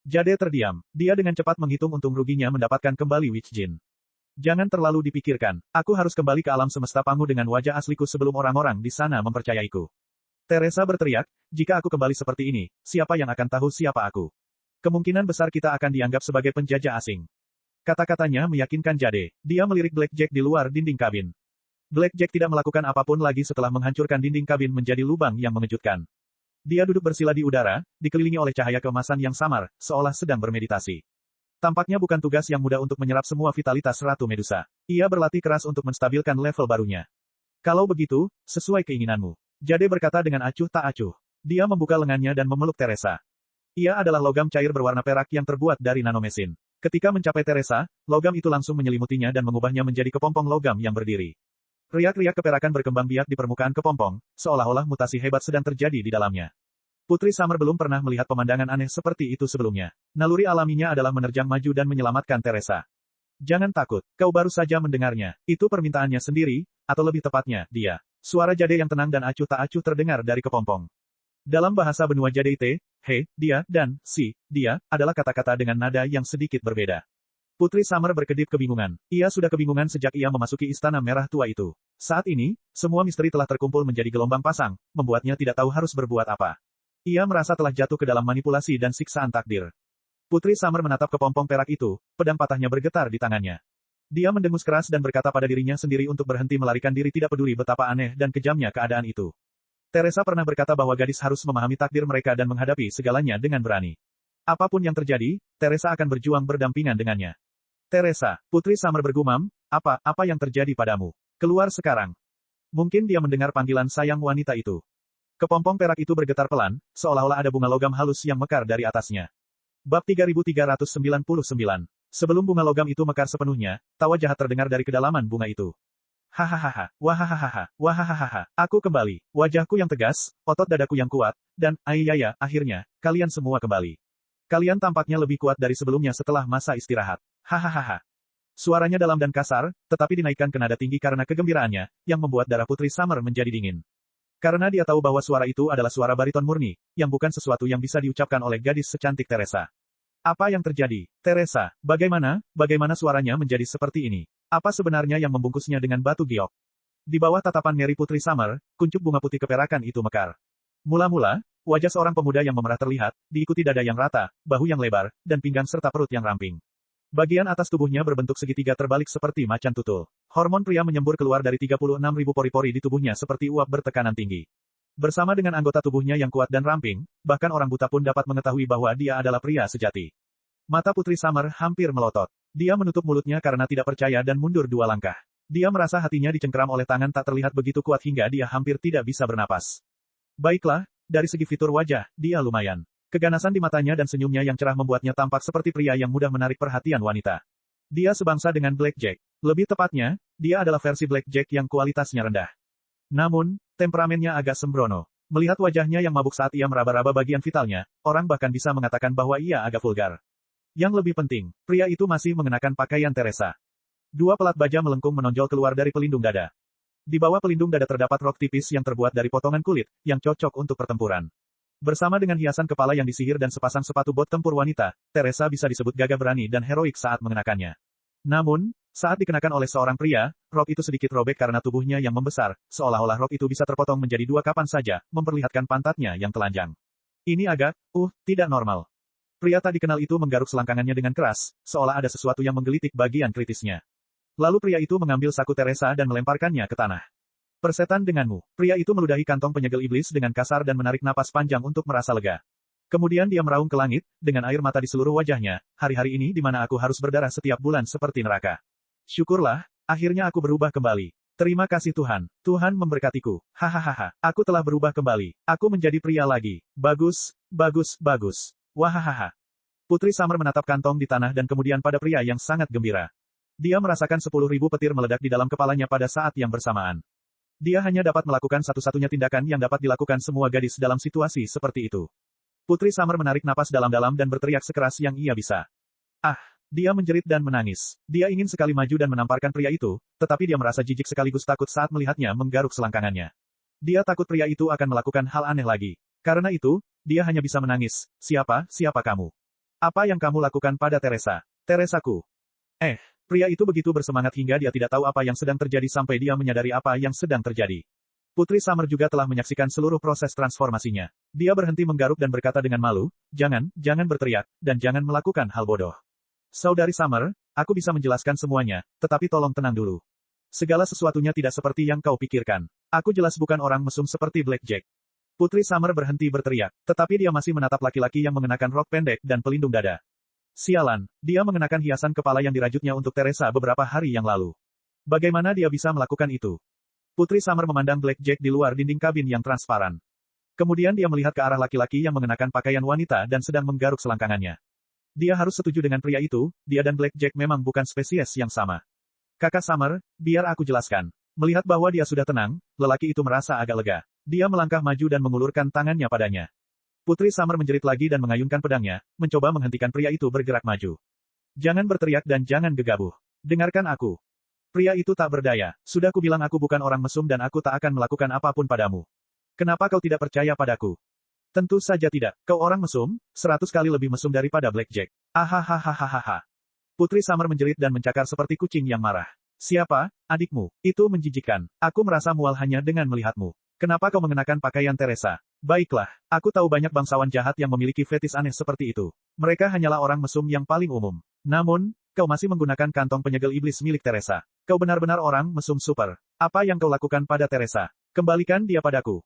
Jade terdiam. Dia dengan cepat menghitung untung ruginya mendapatkan kembali Witch Jin. Jangan terlalu dipikirkan. Aku harus kembali ke alam semesta Pangu dengan wajah asliku sebelum orang-orang di sana mempercayaiku. Teresa berteriak, jika aku kembali seperti ini, siapa yang akan tahu siapa aku? Kemungkinan besar kita akan dianggap sebagai penjajah asing. Kata-katanya meyakinkan Jade. Dia melirik Blackjack di luar dinding kabin. Blackjack tidak melakukan apapun lagi setelah menghancurkan dinding kabin menjadi lubang yang mengejutkan. Dia duduk bersila di udara, dikelilingi oleh cahaya keemasan yang samar, seolah sedang bermeditasi. Tampaknya bukan tugas yang mudah untuk menyerap semua vitalitas Ratu Medusa. Ia berlatih keras untuk menstabilkan level barunya. Kalau begitu, sesuai keinginanmu. Jade berkata dengan acuh tak acuh. Dia membuka lengannya dan memeluk Teresa. Ia adalah logam cair berwarna perak yang terbuat dari nanomesin. Ketika mencapai Teresa, logam itu langsung menyelimutinya dan mengubahnya menjadi kepompong logam yang berdiri. Riak-riak keperakan berkembang biak di permukaan kepompong, seolah-olah mutasi hebat sedang terjadi di dalamnya. Putri Summer belum pernah melihat pemandangan aneh seperti itu sebelumnya. Naluri alaminya adalah menerjang maju dan menyelamatkan Teresa. Jangan takut, kau baru saja mendengarnya. Itu permintaannya sendiri, atau lebih tepatnya, dia. Suara Jade yang tenang dan acuh tak acuh terdengar dari kepompong. Dalam bahasa benua Jade, he, dia, dan si, dia, adalah kata-kata dengan nada yang sedikit berbeda. Putri Summer berkedip kebingungan. Ia sudah kebingungan sejak ia memasuki istana merah tua itu. Saat ini, semua misteri telah terkumpul menjadi gelombang pasang, membuatnya tidak tahu harus berbuat apa. Ia merasa telah jatuh ke dalam manipulasi dan siksaan takdir. Putri Summer menatap kepompong perak itu, pedang patahnya bergetar di tangannya. Dia mendengus keras dan berkata pada dirinya sendiri untuk berhenti melarikan diri, tidak peduli betapa aneh dan kejamnya keadaan itu. Teresa pernah berkata bahwa gadis harus memahami takdir mereka dan menghadapi segalanya dengan berani. Apapun yang terjadi, Teresa akan berjuang berdampingan dengannya. Teresa, Putri Summer bergumam, apa yang terjadi padamu? Keluar sekarang. Mungkin dia mendengar panggilan sayang wanita itu. Kepompong perak itu bergetar pelan, seolah-olah ada bunga logam halus yang mekar dari atasnya. Bab 3399. Sebelum bunga logam itu mekar sepenuhnya, tawa jahat terdengar dari kedalaman bunga itu. Hahaha, wahahaha, wahahaha, aku kembali. Wajahku yang tegas, otot dadaku yang kuat, dan, ayaya, akhirnya, kalian semua kembali. Kalian tampaknya lebih kuat dari sebelumnya setelah masa istirahat. Hahaha. Suaranya dalam dan kasar, tetapi dinaikkan ke nada tinggi karena kegembiraannya, yang membuat darah Putri Summer menjadi dingin. Karena dia tahu bahwa suara itu adalah suara bariton murni, yang bukan sesuatu yang bisa diucapkan oleh gadis secantik Teresa. Apa yang terjadi? Teresa, bagaimana suaranya menjadi seperti ini? Apa sebenarnya yang membungkusnya dengan batu giok? Di bawah tatapan ngeri Putri Summer, kuncup bunga putih keperakan itu mekar. Mula-mula, wajah seorang pemuda yang memerah terlihat, diikuti dada yang rata, bahu yang lebar, dan pinggang serta perut yang ramping. Bagian atas tubuhnya berbentuk segitiga terbalik seperti macan tutul. Hormon pria menyembur keluar dari 36.000 pori-pori di tubuhnya seperti uap bertekanan tinggi. Bersama dengan anggota tubuhnya yang kuat dan ramping, bahkan orang buta pun dapat mengetahui bahwa dia adalah pria sejati. Mata Putri Summer hampir melotot. Dia menutup mulutnya karena tidak percaya dan mundur 2 langkah. Dia merasa hatinya dicengkeram oleh tangan tak terlihat begitu kuat hingga dia hampir tidak bisa bernapas. Baiklah, dari segi fitur wajah, dia lumayan. Keganasan di matanya dan senyumnya yang cerah membuatnya tampak seperti pria yang mudah menarik perhatian wanita. Dia sebangsa dengan Blackjack. Lebih tepatnya, dia adalah versi Blackjack yang kualitasnya rendah. Namun, temperamennya agak sembrono. Melihat wajahnya yang mabuk saat ia meraba-raba bagian vitalnya, orang bahkan bisa mengatakan bahwa ia agak vulgar. Yang lebih penting, pria itu masih mengenakan pakaian Teresa. Dua pelat baja melengkung menonjol keluar dari pelindung dada. Di bawah pelindung dada terdapat rok tipis yang terbuat dari potongan kulit, yang cocok untuk pertempuran. Bersama dengan hiasan kepala yang disihir dan sepasang sepatu bot tempur wanita, Teresa bisa disebut gagah berani dan heroik saat mengenakannya. Namun, saat dikenakan oleh seorang pria, rok itu sedikit robek karena tubuhnya yang membesar, seolah-olah rok itu bisa terpotong menjadi dua kapan saja, memperlihatkan pantatnya yang telanjang. Ini agak, tidak normal. Pria tak dikenal itu menggaruk selangkangannya dengan keras, seolah ada sesuatu yang menggelitik bagian kritisnya. Lalu pria itu mengambil saku Teresa dan melemparkannya ke tanah. Persetan denganmu. Pria itu meludahi kantong penyegel iblis dengan kasar dan menarik napas panjang untuk merasa lega. Kemudian dia meraung ke langit, dengan air mata di seluruh wajahnya, hari-hari ini di mana aku harus berdarah setiap bulan seperti neraka. Syukurlah, akhirnya aku berubah kembali. Terima kasih Tuhan. Tuhan memberkatiku. Hahaha. Aku telah berubah kembali. Aku menjadi pria lagi. Bagus, bagus, bagus. Wahahaha. Putri Summer menatap kantong di tanah dan kemudian pada pria yang sangat gembira. Dia merasakan 10.000 petir meledak di dalam kepalanya pada saat yang bersamaan. Dia hanya dapat melakukan satu-satunya tindakan yang dapat dilakukan semua gadis dalam situasi seperti itu. Putri Summer menarik napas dalam-dalam dan berteriak sekeras yang ia bisa. Dia menjerit dan menangis. Dia ingin sekali maju dan menamparkan pria itu, tetapi dia merasa jijik sekaligus takut saat melihatnya menggaruk selangkangannya. Dia takut pria itu akan melakukan hal aneh lagi. Karena itu, dia hanya bisa menangis. Siapa kamu? Apa yang kamu lakukan pada Teresa? Teresaku. Pria itu begitu bersemangat hingga dia tidak tahu apa yang sedang terjadi sampai dia menyadari apa yang sedang terjadi. Putri Summer juga telah menyaksikan seluruh proses transformasinya. Dia berhenti menggaruk dan berkata dengan malu, jangan berteriak, dan jangan melakukan hal bodoh. Saudari Summer, aku bisa menjelaskan semuanya, tetapi tolong tenang dulu. Segala sesuatunya tidak seperti yang kau pikirkan. Aku jelas bukan orang mesum seperti Blackjack. Putri Summer berhenti berteriak, tetapi dia masih menatap laki-laki yang mengenakan rok pendek dan pelindung dada. Sialan, dia mengenakan hiasan kepala yang dirajutnya untuk Teresa beberapa hari yang lalu. Bagaimana dia bisa melakukan itu? Putri Summer memandang Blackjack di luar dinding kabin yang transparan. Kemudian dia melihat ke arah laki-laki yang mengenakan pakaian wanita dan sedang menggaruk selangkangannya. Dia harus setuju dengan pria itu, dia dan Blackjack memang bukan spesies yang sama. Kakak Summer, biar aku jelaskan. Melihat bahwa dia sudah tenang, lelaki itu merasa agak lega. Dia melangkah maju dan mengulurkan tangannya padanya. Putri Summer menjerit lagi dan mengayunkan pedangnya, mencoba menghentikan pria itu bergerak maju. Jangan berteriak dan jangan gegabah. Dengarkan aku. Pria itu tak berdaya. Sudah kubilang aku bukan orang mesum dan aku tak akan melakukan apapun padamu. Kenapa kau tidak percaya padaku? Tentu saja tidak. Kau orang mesum, 100 kali lebih mesum daripada Blackjack. Ahahaha. Putri Summer menjerit dan mencakar seperti kucing yang marah. Siapa, adikmu? Itu menjijikkan. Aku merasa mual hanya dengan melihatmu. Kenapa kau mengenakan pakaian Teresa? Baiklah, aku tahu banyak bangsawan jahat yang memiliki fetis aneh seperti itu. Mereka hanyalah orang mesum yang paling umum. Namun, kau masih menggunakan kantong penyegel iblis milik Teresa. Kau benar-benar orang mesum super. Apa yang kau lakukan pada Teresa? Kembalikan dia padaku.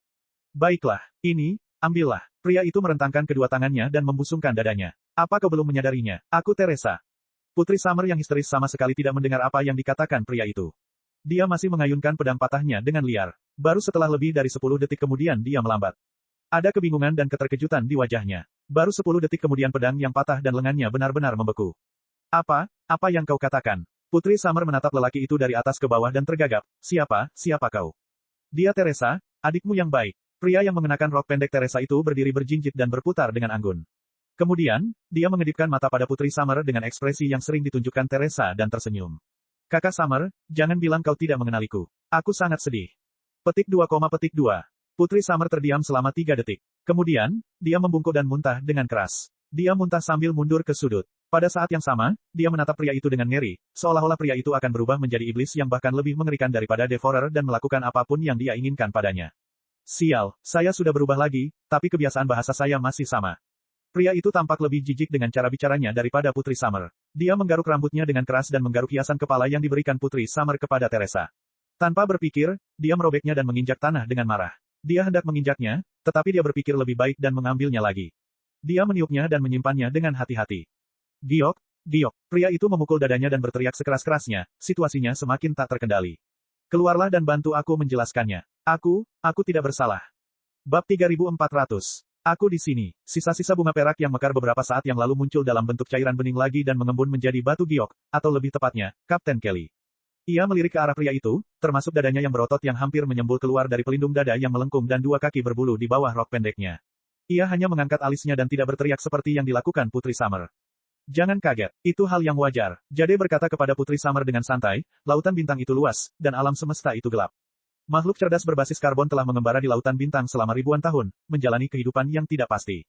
Baiklah, ini, ambillah. Pria itu merentangkan kedua tangannya dan membusungkan dadanya. Apa kau belum menyadarinya? Aku Teresa. Putri Summer yang histeris sama sekali tidak mendengar apa yang dikatakan pria itu. Dia masih mengayunkan pedang patahnya dengan liar. Baru setelah lebih dari 10 detik kemudian dia melambat. Ada kebingungan dan keterkejutan di wajahnya. Baru 10 detik kemudian pedang yang patah dan lengannya benar-benar membeku. Apa yang kau katakan? Putri Summer menatap lelaki itu dari atas ke bawah dan tergagap. Siapa kau? Dia Teresa, adikmu yang baik. Pria yang mengenakan rok pendek Teresa itu berdiri berjinjit dan berputar dengan anggun. Kemudian, dia mengedipkan mata pada Putri Summer dengan ekspresi yang sering ditunjukkan Teresa dan tersenyum. Kakak Summer, jangan bilang kau tidak mengenaliku. Aku sangat sedih. Petik 2, Putri Summer terdiam selama 3 detik. Kemudian, dia membungkuk dan muntah dengan keras. Dia muntah sambil mundur ke sudut. Pada saat yang sama, dia menatap pria itu dengan ngeri, seolah-olah pria itu akan berubah menjadi iblis yang bahkan lebih mengerikan daripada Devourer dan melakukan apapun yang dia inginkan padanya. Sial, saya sudah berubah lagi, tapi kebiasaan bahasa saya masih sama. Pria itu tampak lebih jijik dengan cara bicaranya daripada Putri Summer. Dia menggaruk rambutnya dengan keras dan menggaruk hiasan kepala yang diberikan Putri Summer kepada Teresa. Tanpa berpikir, dia merobeknya dan menginjak tanah dengan marah. Dia hendak menginjaknya, tetapi dia berpikir lebih baik dan mengambilnya lagi. Dia meniupnya dan menyimpannya dengan hati-hati. Giok. Pria itu memukul dadanya dan berteriak sekeras-kerasnya, situasinya semakin tak terkendali. Keluarlah dan bantu aku menjelaskannya. Aku tidak bersalah. Bab 3400. Aku di sini. Sisa-sisa bunga perak yang mekar beberapa saat yang lalu muncul dalam bentuk cairan bening lagi dan mengembun menjadi batu giok, atau lebih tepatnya, Kapten Kelly. Ia melirik ke arah pria itu, termasuk dadanya yang berotot yang hampir menyembul keluar dari pelindung dada yang melengkung dan 2 kaki berbulu di bawah rok pendeknya. Ia hanya mengangkat alisnya dan tidak berteriak seperti yang dilakukan Putri Summer. Jangan kaget, itu hal yang wajar. Jade berkata kepada Putri Summer dengan santai, lautan bintang itu luas, dan alam semesta itu gelap. Makhluk cerdas berbasis karbon telah mengembara di lautan bintang selama ribuan tahun, menjalani kehidupan yang tidak pasti.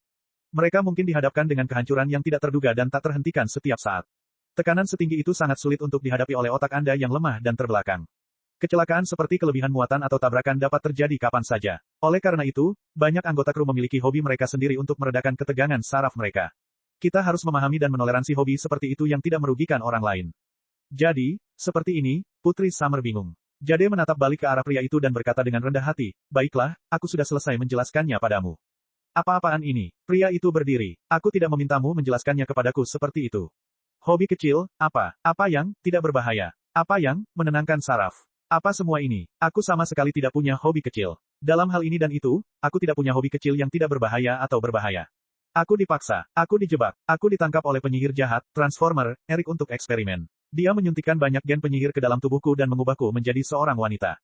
Mereka mungkin dihadapkan dengan kehancuran yang tidak terduga dan tak terhentikan setiap saat. Tekanan setinggi itu sangat sulit untuk dihadapi oleh otak Anda yang lemah dan terbelakang. Kecelakaan seperti kelebihan muatan atau tabrakan dapat terjadi kapan saja. Oleh karena itu, banyak anggota kru memiliki hobi mereka sendiri untuk meredakan ketegangan saraf mereka. Kita harus memahami dan menoleransi hobi seperti itu yang tidak merugikan orang lain. Jadi, seperti ini, Putri Summer bingung. Jade menatap balik ke arah pria itu dan berkata dengan rendah hati, baiklah, aku sudah selesai menjelaskannya padamu. Apa-apaan ini? Pria itu berdiri. Aku tidak memintamu menjelaskannya kepadaku seperti itu. Hobi kecil, apa? Apa yang tidak berbahaya? Apa yang menenangkan saraf? Apa semua ini? Aku sama sekali tidak punya hobi kecil. Dalam hal ini dan itu, aku tidak punya hobi kecil yang tidak berbahaya atau berbahaya. Aku dipaksa, aku dijebak, aku ditangkap oleh penyihir jahat, Transformer, Eric untuk eksperimen. Dia menyuntikkan banyak gen penyihir ke dalam tubuhku dan mengubahku menjadi seorang wanita.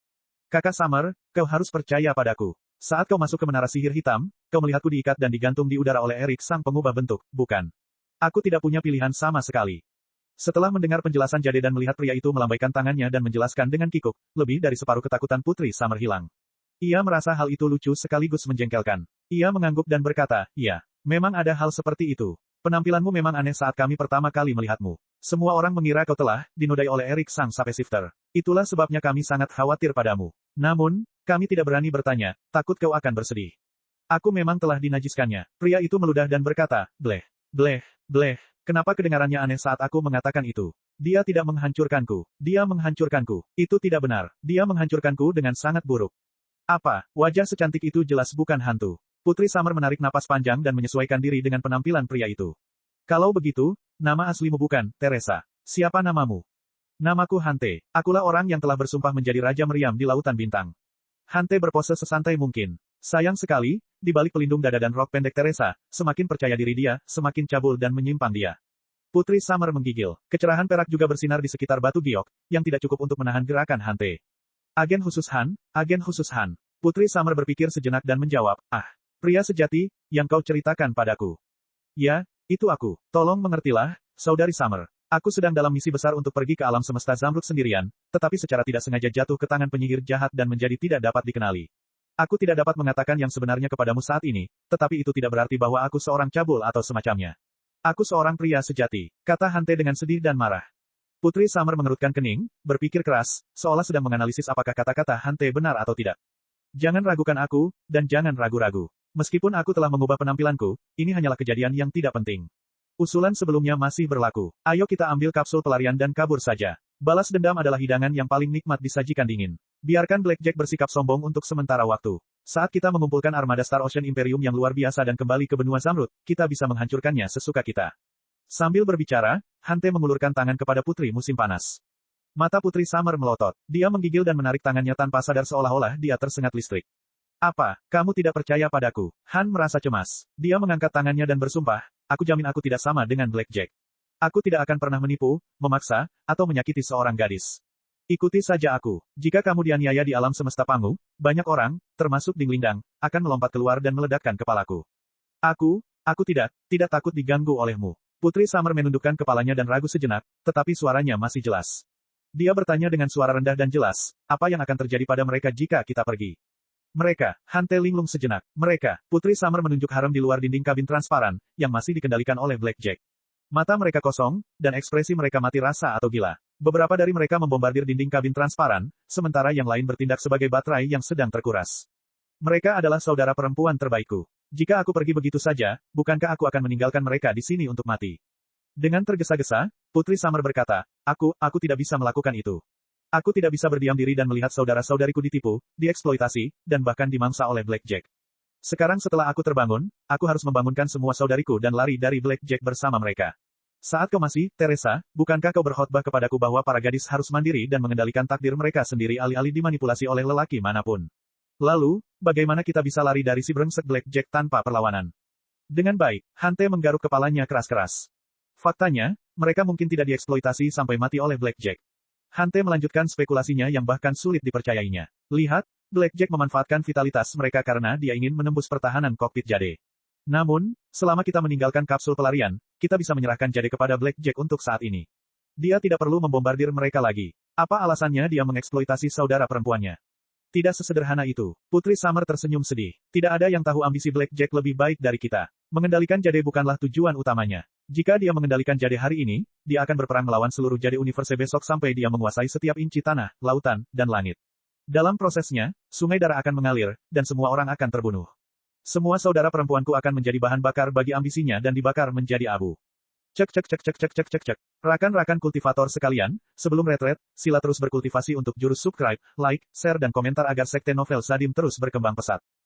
Kakak Summer, kau harus percaya padaku. Saat kau masuk ke menara sihir hitam, kau melihatku diikat dan digantung di udara oleh Eric sang pengubah bentuk, bukan? Aku tidak punya pilihan sama sekali. Setelah mendengar penjelasan Jade dan melihat pria itu melambaikan tangannya dan menjelaskan dengan kikuk, lebih dari separuh ketakutan Putri Summer hilang. Ia merasa hal itu lucu sekaligus menjengkelkan. Ia mengangguk dan berkata, iya. Memang ada hal seperti itu. Penampilanmu memang aneh saat kami pertama kali melihatmu. Semua orang mengira kau telah dinodai oleh Eric sang shapeshifter. Itulah sebabnya kami sangat khawatir padamu. Namun, kami tidak berani bertanya, takut kau akan bersedih. Aku memang telah dinajiskannya. Pria itu meludah dan berkata, bleh, bleh, bleh. Kenapa kedengarannya aneh saat aku mengatakan itu? Dia tidak menghancurkanku. Dia menghancurkanku. Itu tidak benar. Dia menghancurkanku dengan sangat buruk. Apa? Wajah secantik itu jelas bukan hantu. Putri Summer menarik napas panjang dan menyesuaikan diri dengan penampilan pria itu. Kalau begitu, nama aslimu bukan, Teresa. Siapa namamu? Namaku Hante. Akulah orang yang telah bersumpah menjadi Raja Meriam di Lautan Bintang. Hante berpose sesantai mungkin. Sayang sekali, di balik pelindung dada dan rok pendek Teresa, semakin percaya diri dia, semakin cabul dan menyimpang dia. Putri Summer menggigil. Kecerahan perak juga bersinar di sekitar batu giok, yang tidak cukup untuk menahan gerakan Hante. Agen khusus Han, agen khusus Han. Putri Summer berpikir sejenak dan menjawab, pria sejati, yang kau ceritakan padaku. Ya, itu aku. Tolong mengertilah, Saudari Summer. Aku sedang dalam misi besar untuk pergi ke alam semesta Zamrud sendirian, tetapi secara tidak sengaja jatuh ke tangan penyihir jahat dan menjadi tidak dapat dikenali. Aku tidak dapat mengatakan yang sebenarnya kepadamu saat ini, tetapi itu tidak berarti bahwa aku seorang cabul atau semacamnya. Aku seorang pria sejati, kata Hante dengan sedih dan marah. Putri Summer mengerutkan kening, berpikir keras, seolah sedang menganalisis apakah kata-kata Hante benar atau tidak. Jangan ragukan aku, dan jangan ragu-ragu. Meskipun aku telah mengubah penampilanku, ini hanyalah kejadian yang tidak penting. Usulan sebelumnya masih berlaku. Ayo kita ambil kapsul pelarian dan kabur saja. Balas dendam adalah hidangan yang paling nikmat disajikan dingin. Biarkan Blackjack bersikap sombong untuk sementara waktu. Saat kita mengumpulkan armada Star Ocean Imperium yang luar biasa dan kembali ke benua Zamrud, kita bisa menghancurkannya sesuka kita. Sambil berbicara, Hante mengulurkan tangan kepada Putri Musim Panas. Mata Putri Summer melotot. Dia menggigil dan menarik tangannya tanpa sadar seolah-olah dia tersengat listrik. Apa, kamu tidak percaya padaku? Han merasa cemas. Dia mengangkat tangannya dan bersumpah, aku jamin aku tidak sama dengan Blackjack. Aku tidak akan pernah menipu, memaksa, atau menyakiti seorang gadis. Ikuti saja aku. Jika kamu dianiaya di alam semesta Pangu, banyak orang, termasuk Ding Lingdang, akan melompat keluar dan meledakkan kepalaku. Aku tidak takut diganggu olehmu. Putri Summer menundukkan kepalanya dan ragu sejenak, tetapi suaranya masih jelas. Dia bertanya dengan suara rendah dan jelas, apa yang akan terjadi pada mereka jika kita pergi? Mereka, Hante linglung sejenak. Mereka, Putri Summer menunjuk harem di luar dinding kabin transparan, yang masih dikendalikan oleh Blackjack. Mata mereka kosong, dan ekspresi mereka mati rasa atau gila. Beberapa dari mereka membombardir dinding kabin transparan, sementara yang lain bertindak sebagai baterai yang sedang terkuras. Mereka adalah saudara perempuan terbaikku. Jika aku pergi begitu saja, bukankah aku akan meninggalkan mereka di sini untuk mati? Dengan tergesa-gesa, Putri Summer berkata, aku tidak bisa melakukan itu. Aku tidak bisa berdiam diri dan melihat saudara-saudariku ditipu, dieksploitasi, dan bahkan dimangsa oleh Blackjack. Sekarang setelah aku terbangun, aku harus membangunkan semua saudariku dan lari dari Blackjack bersama mereka. Saat kau masih, Teresa, bukankah kau berkhotbah kepadaku bahwa para gadis harus mandiri dan mengendalikan takdir mereka sendiri alih-alih dimanipulasi oleh lelaki manapun? Lalu, bagaimana kita bisa lari dari si brengsek Blackjack tanpa perlawanan? Dengan baik, Hante menggaruk kepalanya keras-keras. Faktanya, mereka mungkin tidak dieksploitasi sampai mati oleh Blackjack. Hante melanjutkan spekulasinya yang bahkan sulit dipercayainya. Lihat, Blackjack memanfaatkan vitalitas mereka karena dia ingin menembus pertahanan kokpit Jade. Namun, selama kita meninggalkan kapsul pelarian, kita bisa menyerahkan Jade kepada Blackjack untuk saat ini. Dia tidak perlu membombardir mereka lagi. Apa alasannya dia mengeksploitasi saudara perempuannya? Tidak sesederhana itu. Putri Summer tersenyum sedih. Tidak ada yang tahu ambisi Blackjack lebih baik dari kita. Mengendalikan Jade bukanlah tujuan utamanya. Jika dia mengendalikan Jade hari ini, dia akan berperang melawan seluruh Jade Universe besok sampai dia menguasai setiap inci tanah, lautan, dan langit. Dalam prosesnya, sungai darah akan mengalir, dan semua orang akan terbunuh. Semua saudara perempuanku akan menjadi bahan bakar bagi ambisinya dan dibakar menjadi abu. Cek cek cek cek cek cek cek cek. Rakan-rakan kultivator sekalian, sebelum retret, sila terus berkultivasi untuk jurus subscribe, like, share dan komentar agar sekte novel Sadim terus berkembang pesat.